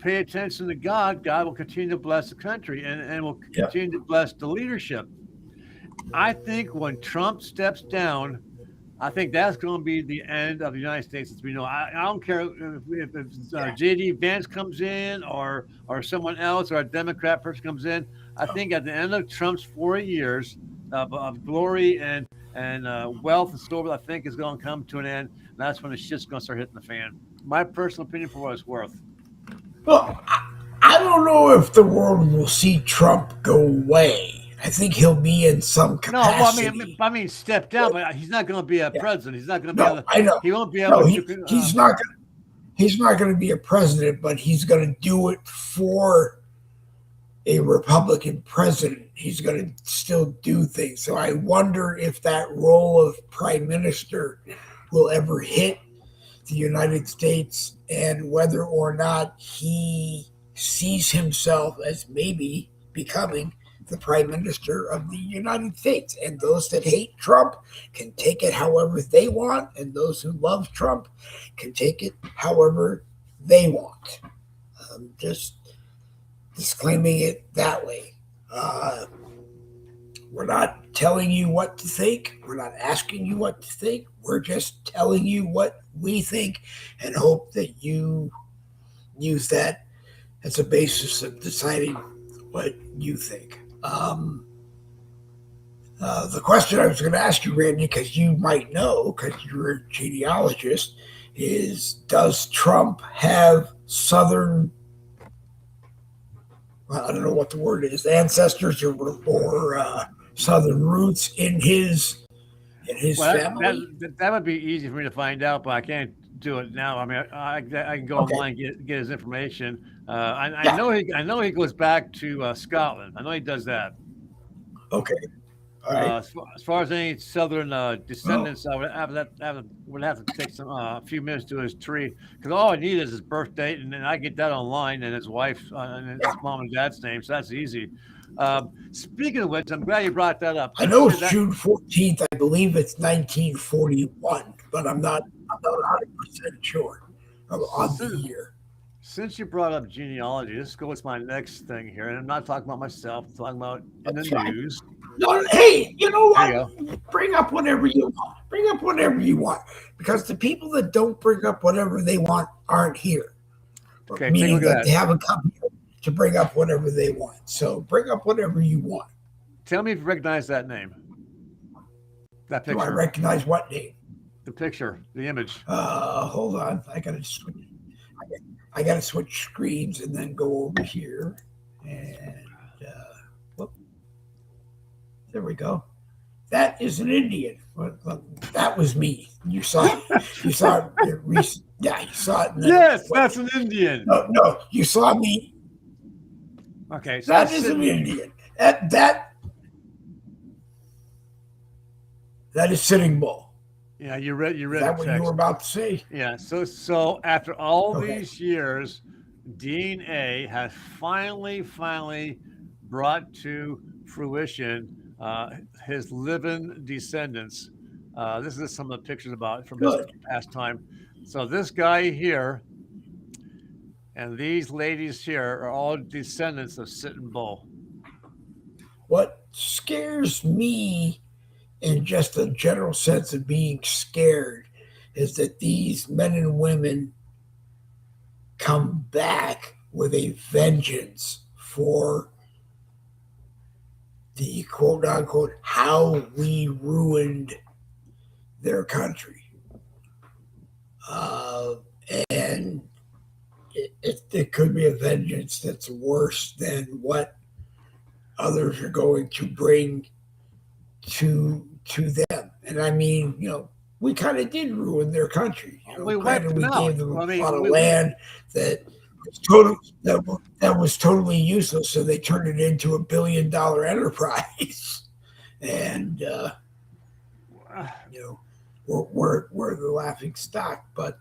S2: pay attention to God, God will continue to bless the country and will
S1: Yeah.
S2: continue to bless the leadership. I think when Trump steps down, I think that's going to be the end of the United States as we know. I don't care if J.D. Vance comes in or someone else or a Democrat person comes in. I think at the end of Trump's 4 years of glory and wealth and so forth, I think is going to come to an end. And that's when the shit's going to start hitting the fan. My personal opinion for what it's worth.
S1: Well, I don't know if the world will see Trump go away. I think he'll be in some
S2: No, well,
S1: capacity.
S2: I mean, step down,
S1: But,
S2: but he's not going to be a
S1: yeah.
S2: president. He's not going to be able
S1: No,
S2: to.
S1: I know.
S2: He won't be
S1: No,
S2: able to.
S1: he's not gonna he's not gonna be a president, but he's gonna do it for a Republican president. He's gonna still do things. So I wonder if that role of prime minister will ever hit the United States and whether or not he sees himself as maybe becoming the prime minister of the United States. And those that hate Trump can take it however they want, and those who love Trump can take it however they want. Just disclaiming it that way. Uh, we're not telling you what to think. We're not asking you what to think. We're just telling you what we think and hope that you use that as a basis of deciding what you think. The question I was going to ask you, Randy, because you might know, because you're a genealogist, is does Trump have Southern, well, I don't know what the word is, ancestors or Southern roots in his
S2: Well,
S1: family?
S2: that would be easy for me to find out, but I can't do it now. I mean, I can go
S1: Okay.
S2: online and get his information. I
S1: Yeah.
S2: know he goes back to Scotland. I know he does that.
S1: Okay. All right.
S2: As far as any southern
S1: Oh,
S2: descendants, I would have to take some a few minutes to his tree because all I need is his birth date, and then I get that online and his wife and his
S1: yeah.
S2: mom and dad's name, so that's easy. Speaking of which, I'm glad you brought that up.
S1: I
S2: Let's
S1: know
S2: hear
S1: it's
S2: that.
S1: June 14th. I believe it's 1941, but I'm not 100% sure on the
S2: Since,
S1: year.
S2: since you brought up genealogy, this goes to my next thing here, and I'm not talking about myself. I'm talking about in the
S1: That's fine.
S2: news.
S1: No, hey, you know
S2: There you
S1: what?
S2: go.
S1: Bring up whatever you want. Bring up whatever you want. Because the people that don't bring up whatever they want aren't here.
S2: Okay, take a
S1: Meaning
S2: look at
S1: that
S2: that.
S1: they haven't come here to bring up whatever they want. So bring up whatever you want.
S2: Tell me if you recognize that name, that
S1: Do I
S2: picture,
S1: recognize what name?
S2: the picture, the image.
S1: Hold on. I gotta switch screens and then go over here. And whoop, there we go. That is an Indian. That was me. You saw it recent. Yeah, you saw it. And then
S2: Yes, that's an Indian.
S1: no, you saw me.
S2: Okay, so
S1: That
S2: that's
S1: is an
S2: sitting.
S1: Indian. That is Sitting Bull.
S2: Yeah, you
S1: Is
S2: read the
S1: that what you were
S2: text.
S1: about to say?
S2: Yeah, so after all
S1: Okay.
S2: these years, DNA has finally brought to fruition his living descendants. This is some of the pictures about from this
S1: Good.
S2: past time. So this guy here and these ladies here are all descendants of Sitting Bull.
S1: What scares me in just a general sense of being scared is that these men and women come back with a vengeance for the quote unquote how we ruined their country. Uh, and it could be a vengeance that's worse than what others are going to bring to them. And I mean, we kind of did ruin their country.
S2: We wiped
S1: Granted,
S2: them
S1: we
S2: out.
S1: gave them
S2: I
S1: a lot
S2: mean,
S1: of land that was that was totally useless, so they turned it into $1 billion enterprise. And we're the laughing stock. But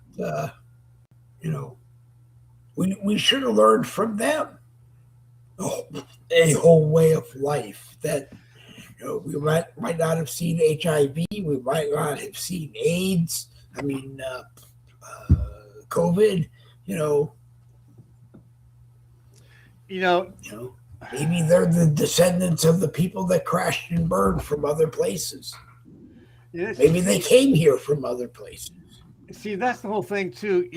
S1: we should have learned from them a whole way of life that we might not have seen HIV, we might not have seen AIDS. I mean, COVID. Maybe they're the descendants of the people that crashed and burned from other places. Maybe they came here from other places.
S2: See, that's the whole thing too.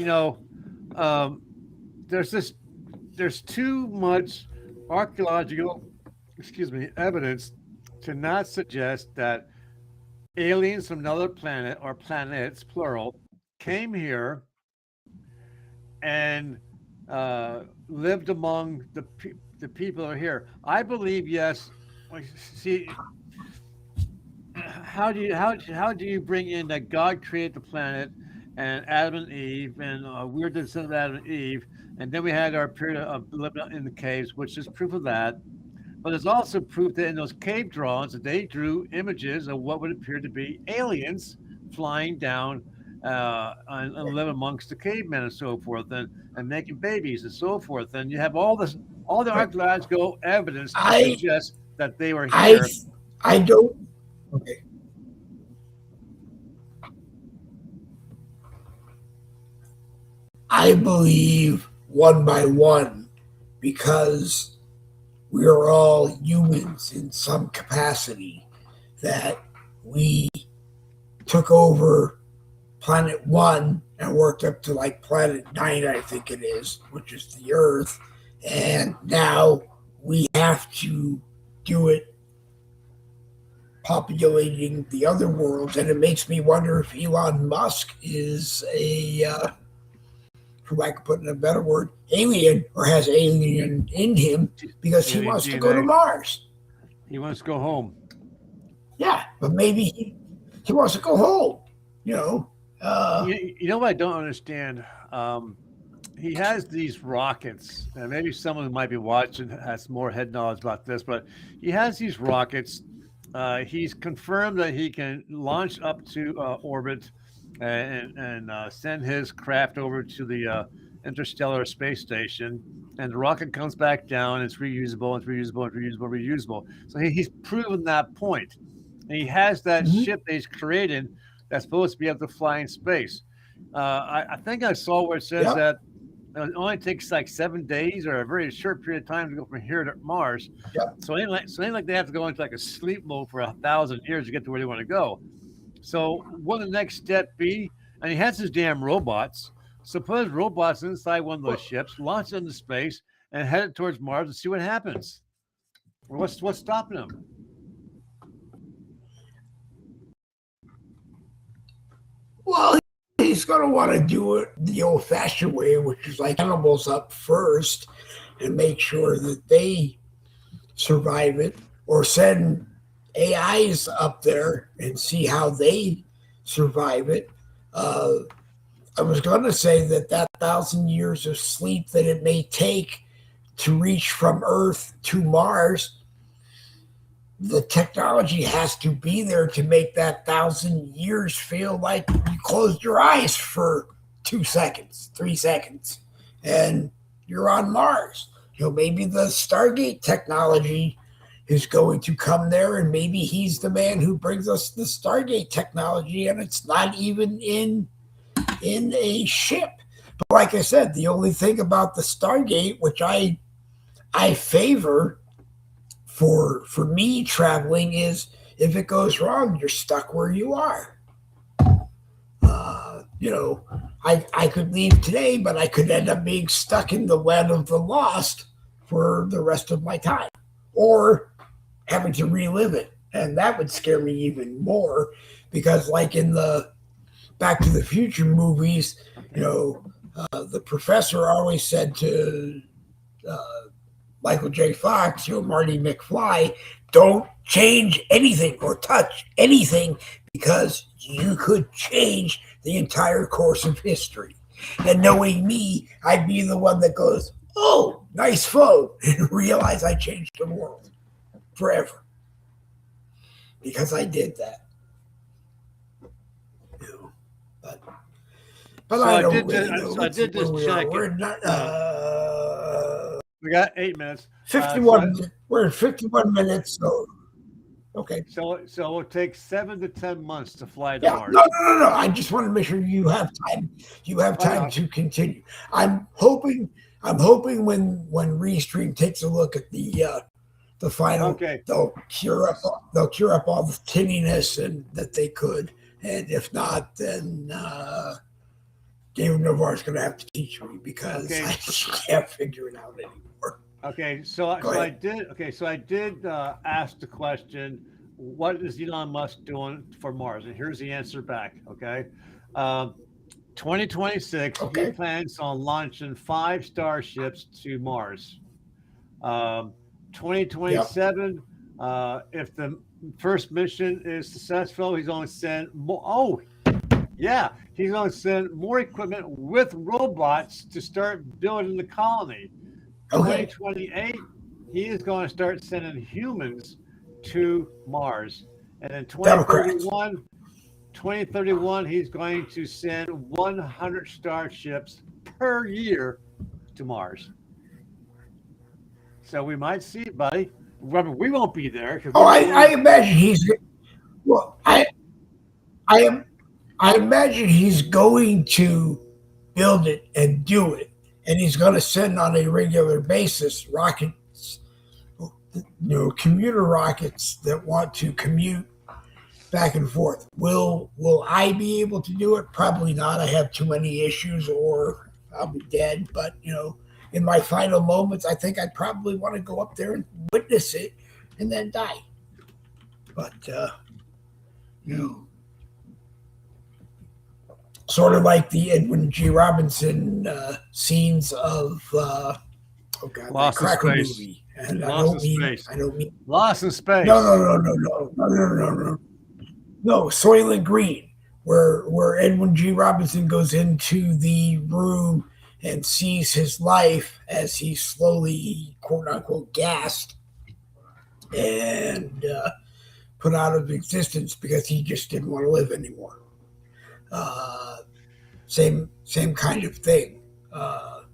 S2: There's too much archaeological, evidence to not suggest that aliens from another planet or planets, plural, came here and lived among the people who are here. I believe yes. See, how do you bring in that God created the planet and Adam and Eve, and we're the descendants of Adam and Eve, and then we had our period of living in the caves, which is proof of that. But there's also proof that in those cave drawings that they drew images of what would appear to be aliens flying down and live amongst the cavemen and so forth, and making babies and so forth. And you have all the archaeological evidence to suggest that they were here.
S1: I don't. Okay. I believe one by one because we are all humans in some capacity, that we took over planet 1 and worked up to like planet 9, I think it is, which is the Earth. And now we have to do it populating the other worlds. And it makes me wonder if Elon Musk is for lack of putting a better word, alien, or has alien in him, because he wants to go to Mars.
S2: He wants to go home.
S1: Yeah, but maybe he wants to go home.
S2: You know what I don't understand? He has these rockets, and maybe someone who might be watching has more head knowledge about this, but he has these rockets. He's confirmed that he can launch up to orbit and send his craft over to the interstellar space station, and the rocket comes back down. It's reusable, and reusable. So he's proven that point, and he has that ship that he's created that's supposed to be able to fly in space. I think I saw where it says that it only takes like 7 days or a very short period of time to go from here to Mars. So it ain't like they have to go into like a sleep mode for 1,000 years to get to where they want to go. So what would the next step be? And he has his damn robots. So put his robots inside one of those ships, launch it into space, and head it towards Mars and see what happens. What's stopping him?
S1: Well, he's going to want to do it the old-fashioned way, which is like animals up first and make sure that they survive it, or send AIs up there and see how they survive it. I was going to say that 1,000 years of sleep that it may take to reach from Earth to Mars, the technology has to be there to make that 1,000 years feel like you closed your eyes for 2 seconds, 3 seconds, and you're on Mars. Maybe the Stargate technology is going to come there, and maybe he's the man who brings us the Stargate technology, and it's not even in a ship. But like I said, the only thing about the Stargate, which I favor for me traveling, is if it goes wrong, you're stuck where you are. I could leave today, but I could end up being stuck in the land of the lost for the rest of my time, or having to relive it. And that would scare me even more, because like in the Back to the Future movies, the professor always said to Michael J. Fox, Marty McFly, don't change anything or touch anything because you could change the entire course of history. And knowing me, I'd be the one that goes, "Oh, nice phone," and realize I changed the world forever because I did that. You know, but
S2: So
S1: I
S2: I
S1: don't
S2: did.
S1: really know.
S2: So I did just check it.
S1: We're not.
S2: We got 8 minutes.
S1: 51. We're at 51 minutes. So okay.
S2: So it will take 7 to 10 months to fly to
S1: Yeah.
S2: Mars.
S1: No. I just want to make sure you have time. You have time to continue. I'm hoping when Restream takes a look at the final,
S2: Okay.
S1: they'll cure up all the tinniness and that they could, and if not, then David Navarre's going to have to teach me because I can't figure it out anymore.
S2: Okay, so I did. Okay, so I did ask the question, what is Elon Musk doing for Mars? And here's the answer back. Okay, 2026, he plans on launching 5 starships to Mars. 2027, if the first mission is successful, he's going to send more. Oh, yeah, he's going to send more equipment with robots to start building the colony. 2028, he is going to start sending humans to Mars. And in 2031, he's going to send 100 starships per year to Mars. So we might see it, buddy. Remember, we won't be there.
S1: I imagine he's. Well, I imagine he's going to build it and do it, and he's going to send on a regular basis rockets, commuter rockets that want to commute back and forth. Will I be able to do it? Probably not. I have too many issues, or I'll be dead. But in my final moments, I think I'd probably want to go up there and witness it, and then die. But sort of like the Edwin G. Robinson scenes of
S2: Lost in
S1: Cracker
S2: Space.
S1: movie. And
S2: Lost in Space.
S1: I don't mean
S2: Lost in Space.
S1: No, Soylent Green, where Edwin G. Robinson goes into the room and sees his life as he's slowly, quote unquote, gassed and put out of existence because he just didn't want to live anymore. Same kind of thing. But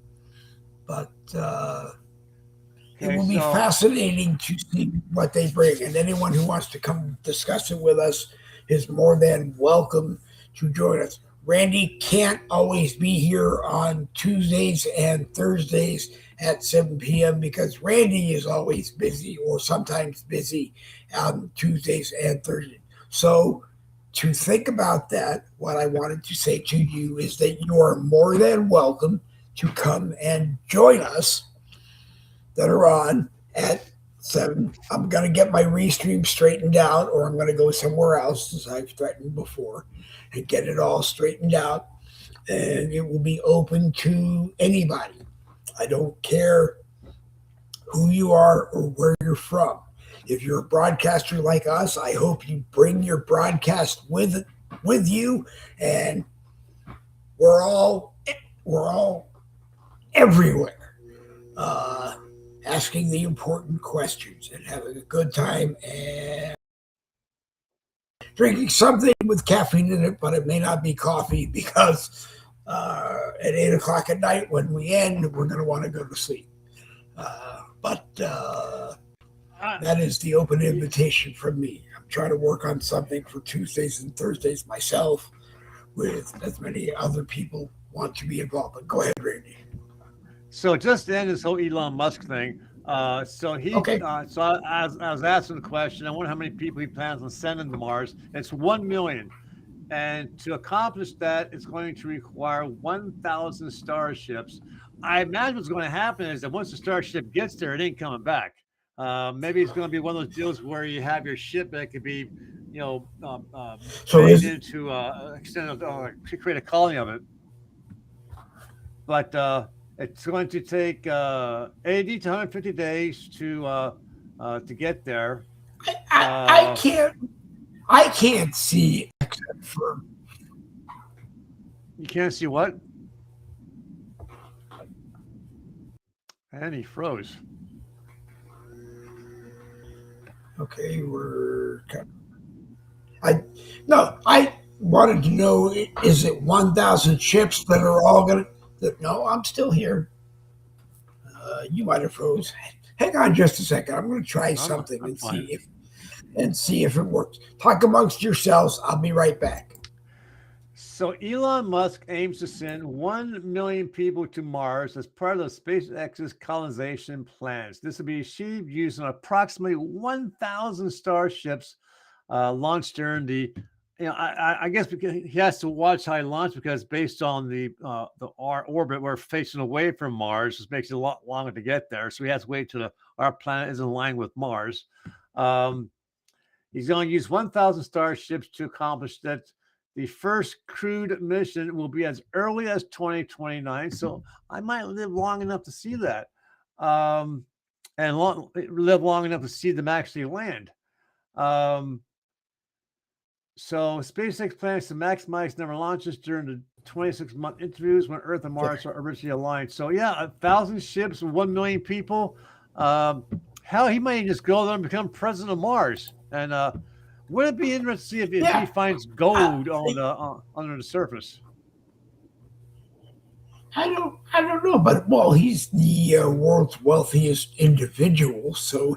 S1: it will be fascinating to see what they bring. And anyone who wants to come discuss it with us is more than welcome to join us. Randy can't always be here on Tuesdays and Thursdays at 7 p.m. because Randy is always busy or sometimes busy on Tuesdays and Thursdays. So to think about that, what I wanted to say to you is that you are more than welcome to come and join us that are on at 7. I'm going to get my Restream straightened out, or I'm going to go somewhere else, as I've threatened before, and get it all straightened out. And it will be open to anybody. I don't care who you are or where you're from. If you're a broadcaster like us, I hope you bring your broadcast with you, and we're all everywhere, asking the important questions and having a good time and drinking something with caffeine in it, but it may not be coffee because at 8 o'clock at night when we end, we're going to want to go to sleep. But that is the open invitation from me. I'm trying to work on something for Tuesdays and Thursdays myself with as many other people want to be involved. But go ahead, Randy.
S2: So just to end this whole Elon Musk thing, so I was asking the question, I wonder how many people he plans on sending to Mars. It's 1 million. And to accomplish that, it's going to require 1,000 starships. I imagine what's going to happen is that once the starship gets there, it ain't coming back. Maybe it's going to be one of those deals where you have your ship that could be, made into extended, create a colony of it. But It's going to take 80 to 150 days to get there.
S1: I can't see except for
S2: You can't see what? And he froze.
S1: okay, I no, I wanted to know, is it 1,000 ships that are all gonna no, I'm still here. You might have froze. Hang on just a second. I'm gonna try something
S2: I'm fine.
S1: and see if it works. Talk amongst yourselves. I'll be right back.
S2: So Elon Musk aims to send 1 million people to Mars as part of the SpaceX's colonization plans. This will be achieved using approximately 1,000 starships launched during the. I guess because he has to watch how he launches because based on our orbit, we're facing away from Mars. This makes it a lot longer to get there. So he has to wait till our planet is in line with Mars. He's going to use 1,000 starships to accomplish that. The first crewed mission will be as early as 2029. So I might live long enough to see that, and live long enough to see them actually land. So SpaceX plans to maximize number of launches during the 26-month interviews when Earth and Mars are originally aligned. So yeah, 1,000 ships, 1 million people. Hell, he might just go there and become president of Mars. And would it be interesting if he finds gold under the surface?
S1: I don't know, but well, he's the world's wealthiest individual, so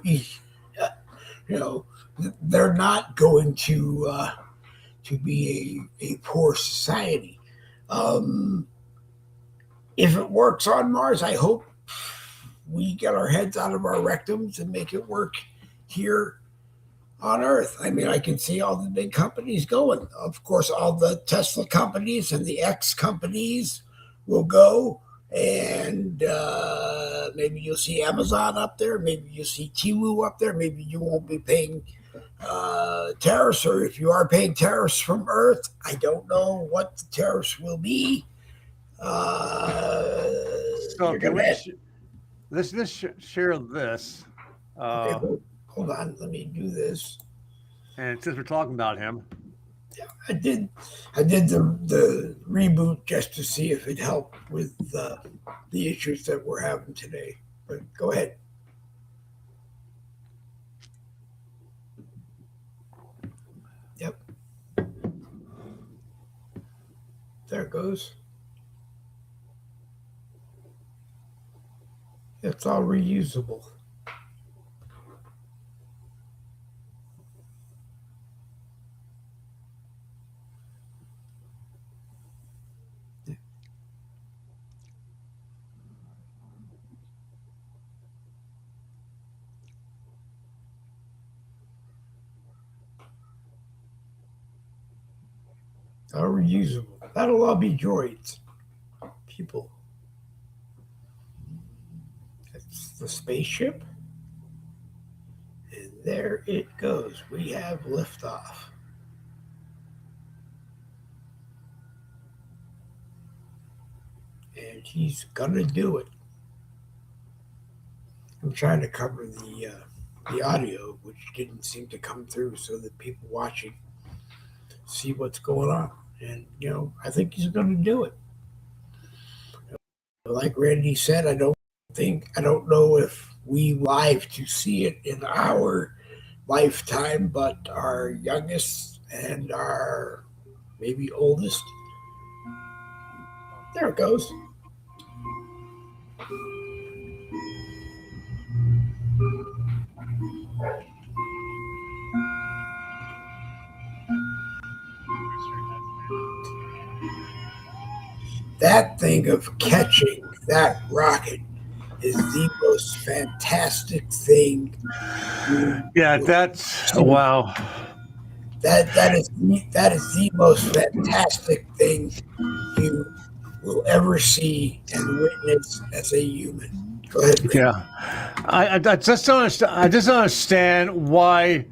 S1: they're not going to be a poor society. If it works on Mars, I hope we get our heads out of our rectums and make it work here on Earth. I mean, I can see all the big companies going. Of course, all the Tesla companies and the X companies will go, and maybe you'll see Amazon up there. Maybe you'll see Timu up there. Maybe you won't be paying tariffs, or if you are paying tariffs from Earth, I don't know what the tariffs will be.
S2: So let's share this.
S1: Okay, hold on, let me do this.
S2: And since we're talking about him,
S1: yeah, I did the reboot just to see if it helped with the issues that we're having today. But go ahead. Yep. There it goes. It's all reusable. All reusable. That'll all be droids. People. That's the spaceship. And there it goes. We have liftoff. And he's gonna do it. I'm trying to cover the audio, which didn't seem to come through, so that people watching see what's going on. And I think he's going to do it. Like Randy said, I don't know if we live to see it in our lifetime, but our youngest and our maybe oldest. There it goes. That thing of catching that rocket is the most fantastic thing.
S2: Yeah, that's wow.
S1: That is the most fantastic thing you will ever see and witness as a human. Go ahead, Rick.
S2: Yeah, I just don't understand. I just don't understand why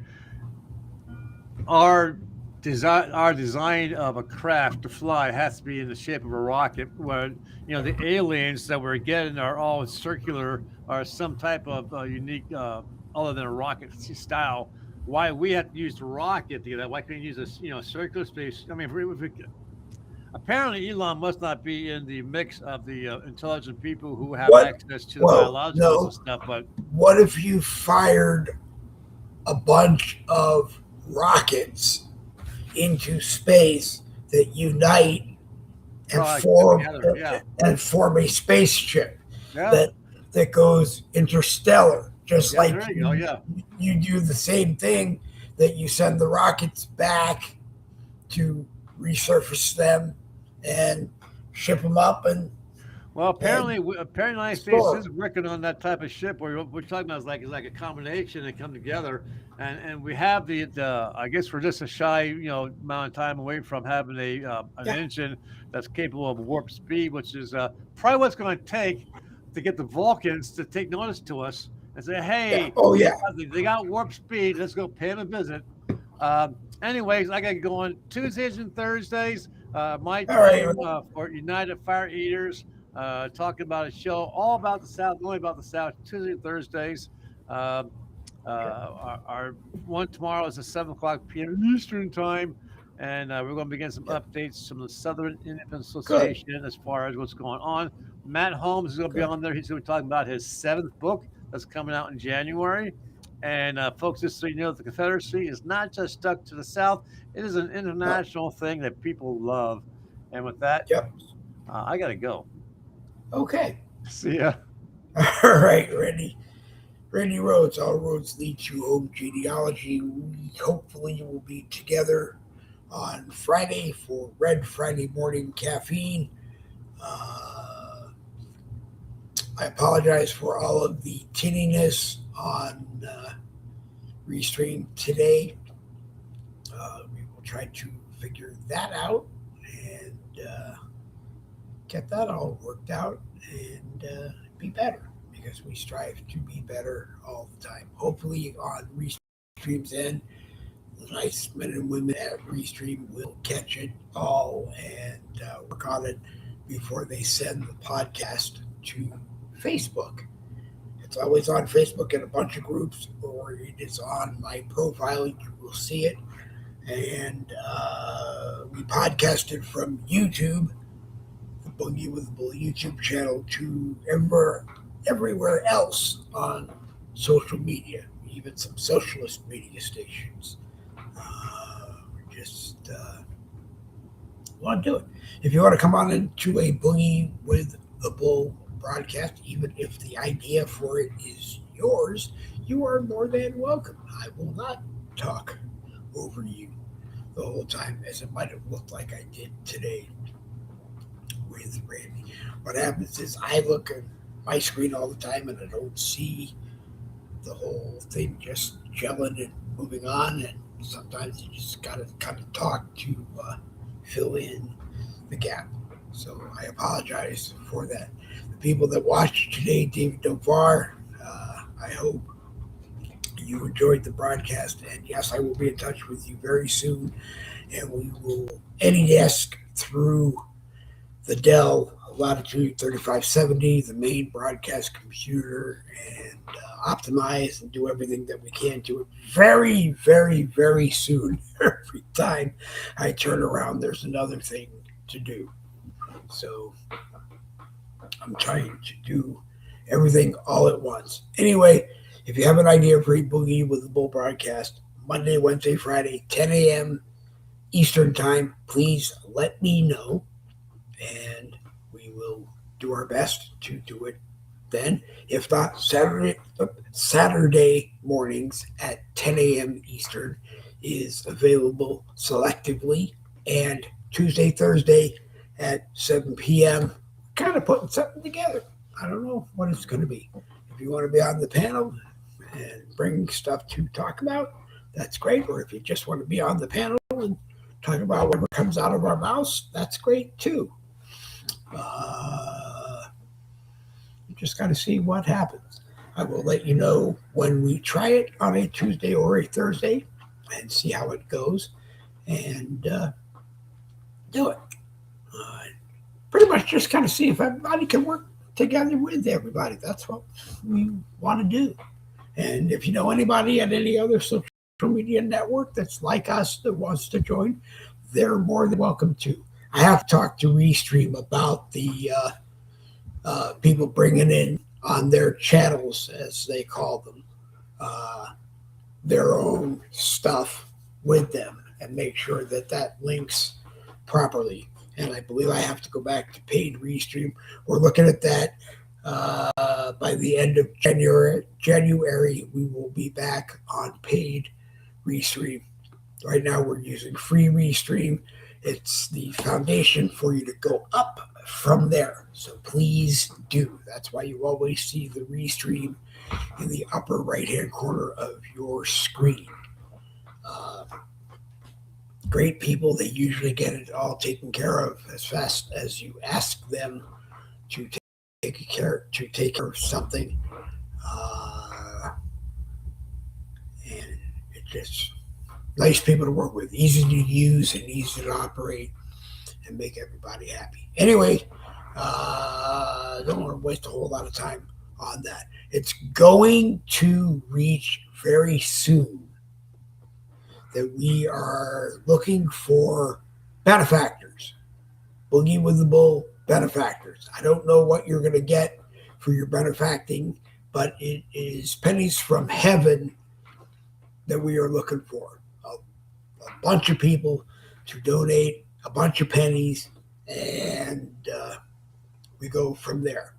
S2: our our design of a craft to fly has to be in the shape of a rocket. Where the aliens that we're getting are all circular or some type of unique, other than a rocket style. Why we have to use the rocket to get that? Why can't we use a circular space? I mean, apparently Elon must not be in the mix of the intelligent people who have
S1: What?
S2: access to the
S1: Well,
S2: biologicals and
S1: no.
S2: stuff. But
S1: What if you fired a bunch of rockets into space that unite and
S2: like get
S1: form
S2: together, yeah,
S1: a spaceship
S2: yeah,
S1: that goes interstellar, just
S2: yeah.
S1: like
S2: There you go. Yeah.
S1: you do the same thing, that you send the rockets back to resurface them and ship them up
S2: Well,
S1: and
S2: apparently, the United States
S1: explore.
S2: is working on that type of ship. Where we're talking about is like a combination that come together, and we have the. I guess we're just a shy, amount of time away from having an
S1: Yeah.
S2: engine that's capable of warp speed, which is probably what's going to take to get the Vulcans to take notice to us and say,
S1: Yeah.
S2: "Hey,
S1: Oh yeah.
S2: they got warp speed. Let's go pay them a visit." Anyways, I got to go on Tuesdays and Thursdays. My
S1: All right.
S2: time for United Fire Eaters, talking about a show all about the South, only about the South, Tuesdays and Thursdays. Um our one tomorrow is at 7 o'clock p.m. Eastern time, and we're going to begin some
S1: Yeah.
S2: updates from the Southern Independent
S1: Good.
S2: Association as far as what's going on. Matt Holmes is going to be
S1: Good.
S2: on there. He's going to be talking about his seventh book that's coming out in January. And folks, just so you know, the Confederacy is not just stuck to the South; it is an
S1: No.
S2: international thing that people love. And with that,
S1: Yep.
S2: I got to go.
S1: Okay.
S2: See ya.
S1: All right, Randy Rhodes. All roads lead to home genealogy. We hopefully will be together on Friday for Red Friday morning caffeine. Uh, I apologize for all of the tinniness on Restream today. We will try to figure that out and get that all worked out and be better, because we strive to be better all the time. Hopefully, on Restream's end, the nice men and women at Restream will catch it all and work on it before they send the podcast to Facebook. It's always on Facebook in a bunch of groups, or it is on my profile. You will see it. And we podcasted from YouTube, the Boogie with the Bull YouTube channel, to everywhere else on social media, even some socialist media stations. We just want to do it. If you want to come on into a Boogie with the Bull broadcast, even if the idea for it is yours, you are more than welcome. I will not talk over you the whole time, as it might have looked like I did today with Randy. What happens is I look at my screen all the time and I don't see the whole thing just gelling and moving on, and sometimes you just gotta kind of talk to fill in the gap. So I apologize for that. The people that watched today, David Dovar, I hope you enjoyed the broadcast. And yes, I will be in touch with you very soon. And we will AnyDesk through the Dell Latitude 3570, the main broadcast computer, and optimize and do everything that we can to it very, very, very soon. Every time I turn around, there's another thing to do. So I'm trying to do everything all at once. Anyway, if you have an idea for a Boogie with the Bull broadcast, Monday, Wednesday, Friday, 10 a.m. Eastern Time, please let me know, and we will do our best to do it then. If not, Saturday mornings at 10 a.m. Eastern is available selectively, and Tuesday, Thursday at 7 p.m. Kind of putting something together. I don't know what it's going to be. If you want to be on the panel and bring stuff to talk about, that's great. Or if you just want to be on the panel and talk about whatever comes out of our mouths, that's great too. You just got to see what happens. I will let you know when we try it on a Tuesday or a Thursday and see how it goes. and do it. Uh, Pretty much just kind of see if everybody can work together with everybody. That's what we want to do. And if you know anybody at any other social media network that's like us that wants to join, they're more than welcome to. I have talked to Restream about the people bringing in on their channels, as they call them, uh, their own stuff with them and make sure that that links properly. And I believe I have to go back to paid Restream. We're looking at that by the end of January. We will be back on paid Restream. Right now, we're using free Restream. It's the foundation for you to go up from there. So please do. That's why you always see the Restream in the upper right-hand corner of your screen. Great people. They usually get it all taken care of as fast as you ask them to take care of something. And it's just nice people to work with, easy to use and easy to operate, and make everybody happy. Anyway, don't want to waste a whole lot of time on that. It's going to reach very soon that we are looking for benefactors. Boogie with the Bull benefactors. I don't know what you're going to get for your benefacting, but it is pennies from heaven that we are looking for. A bunch of people to donate a bunch of pennies, and we go from there.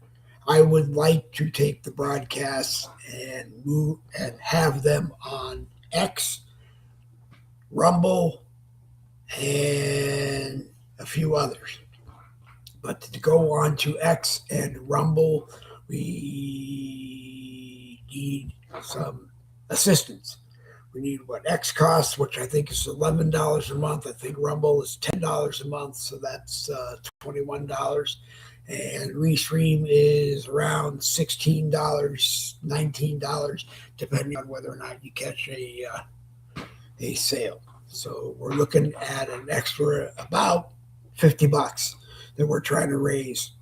S1: I would like to take the broadcasts and move and have them on X, Rumble, and a few others. But to go on to X and Rumble, we need some assistance. We need what X costs, which I think is $11 a month. I think Rumble is $10 a month, so that's $21. And Restream is around $16, $19, depending on whether or not you catch a sale. So we're looking at an extra about $50 that we're trying to raise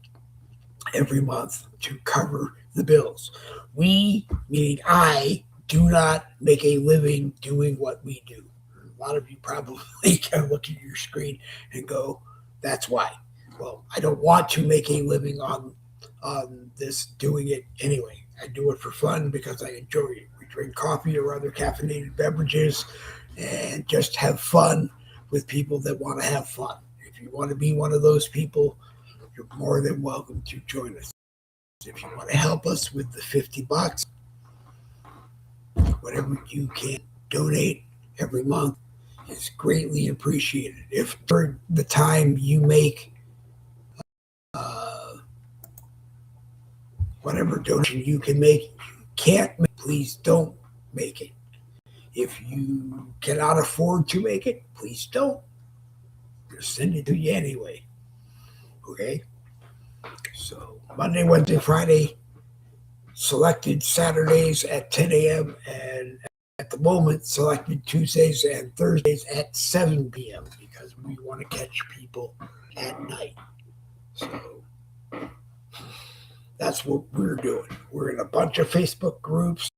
S1: every month to cover the bills. We, meaning I, do not make a living doing what we do. A lot of you probably can look at your screen and go, that's why. Well, I don't want to make a living on this doing it anyway. I do it for fun because I enjoy it. We drink coffee or other caffeinated beverages and just have fun with people that want to have fun. If you want to be one of those people, you're more than welcome to join us. If you want to help us with the $50, whatever you can donate every month is greatly appreciated. If for the time you make whatever donation you can make, you can't make, please don't make it. If you cannot afford to make it, please don't. We'll send it to you anyway. Okay? So Monday, Wednesday, Friday, selected Saturdays at 10 a.m. and at the moment selected Tuesdays and Thursdays at 7 p.m. because we want to catch people at night. So that's what we're doing. We're in a bunch of Facebook groups.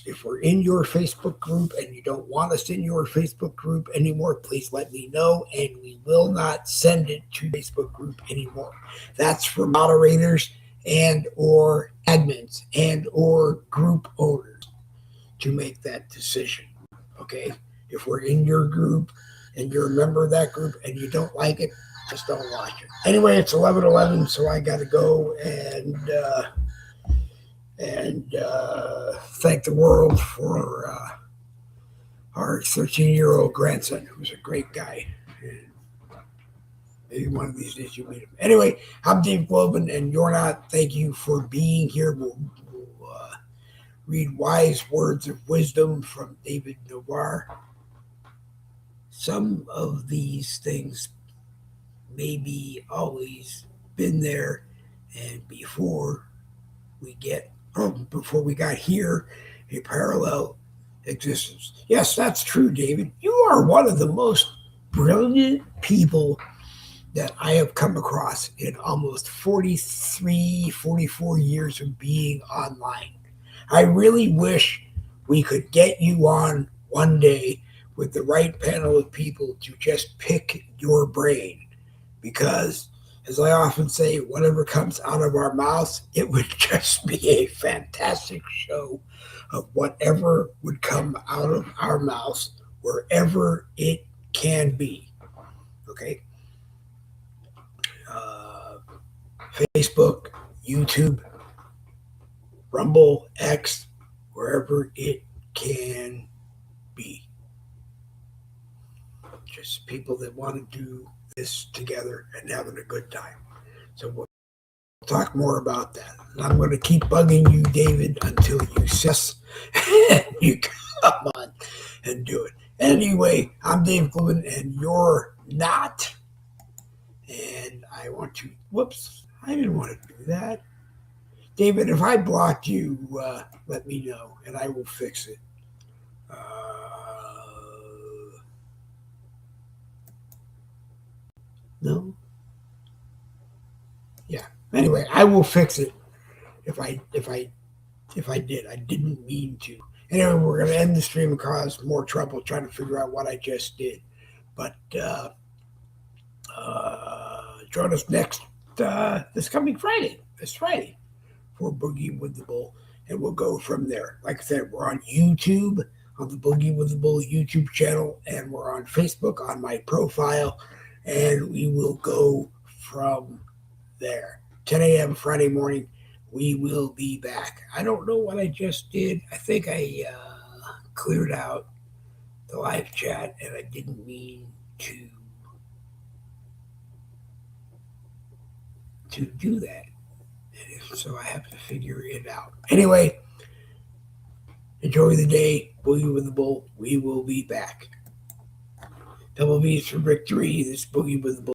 S1: If we're in your Facebook group and you don't want us in your Facebook group anymore, please let me know, and we will not send it to Facebook group anymore. That's for moderators and or admins and or group owners to make that decision. Okay? If we're in your group and you're a member of that group and you don't like it, just don't watch it. Anyway, it's 11:11, so I got to go and thank the world for our 13-year-old grandson, who's a great guy. And maybe one of these days you'll meet him. Anyway, I'm Dave Glovin, and you're not. Thank you for being here. We'll read wise words of wisdom from David Noir. Some of these things maybe always been there, and before we got here, a parallel existence. Yes, that's true, David. You are one of the most brilliant people that I have come across in almost 43, 44 years of being online. I really wish we could get you on one day with the right panel of people to just pick your brain. Because, as I often say, whatever comes out of our mouths, it would just be a fantastic show of whatever would come out of our mouths, wherever it can be. Okay? Uh, Facebook, YouTube, Rumble, X, wherever it can be. Just people that want to do this together and having a good time. So we'll talk more about that. And I'm going to keep bugging you, David, until you sus and you come on and do it. Anyway, I'm Dave Glovin, and you're not. And I want to, whoops, I didn't want to do that. David, if I blocked you, let me know, and I will fix it. No? Yeah. Anyway, I will fix it if I did. I didn't mean to. Anyway, we're going to end the stream and cause more trouble trying to figure out what I just did. But join us next this coming Friday. This Friday for Boogie with the Bull, and we'll go from there. Like I said, we're on YouTube on the Boogie with the Bull YouTube channel, and we're on Facebook on my profile, and we will go from there. 10 a.m. Friday morning, we will be back. I don't know what I just did. I think I cleared out the live chat, and I didn't mean to do that. So I have to figure it out. Anyway, enjoy the day. Boogie with the Bull. We will be back. Double B's for victory. This Boogie with the Bull.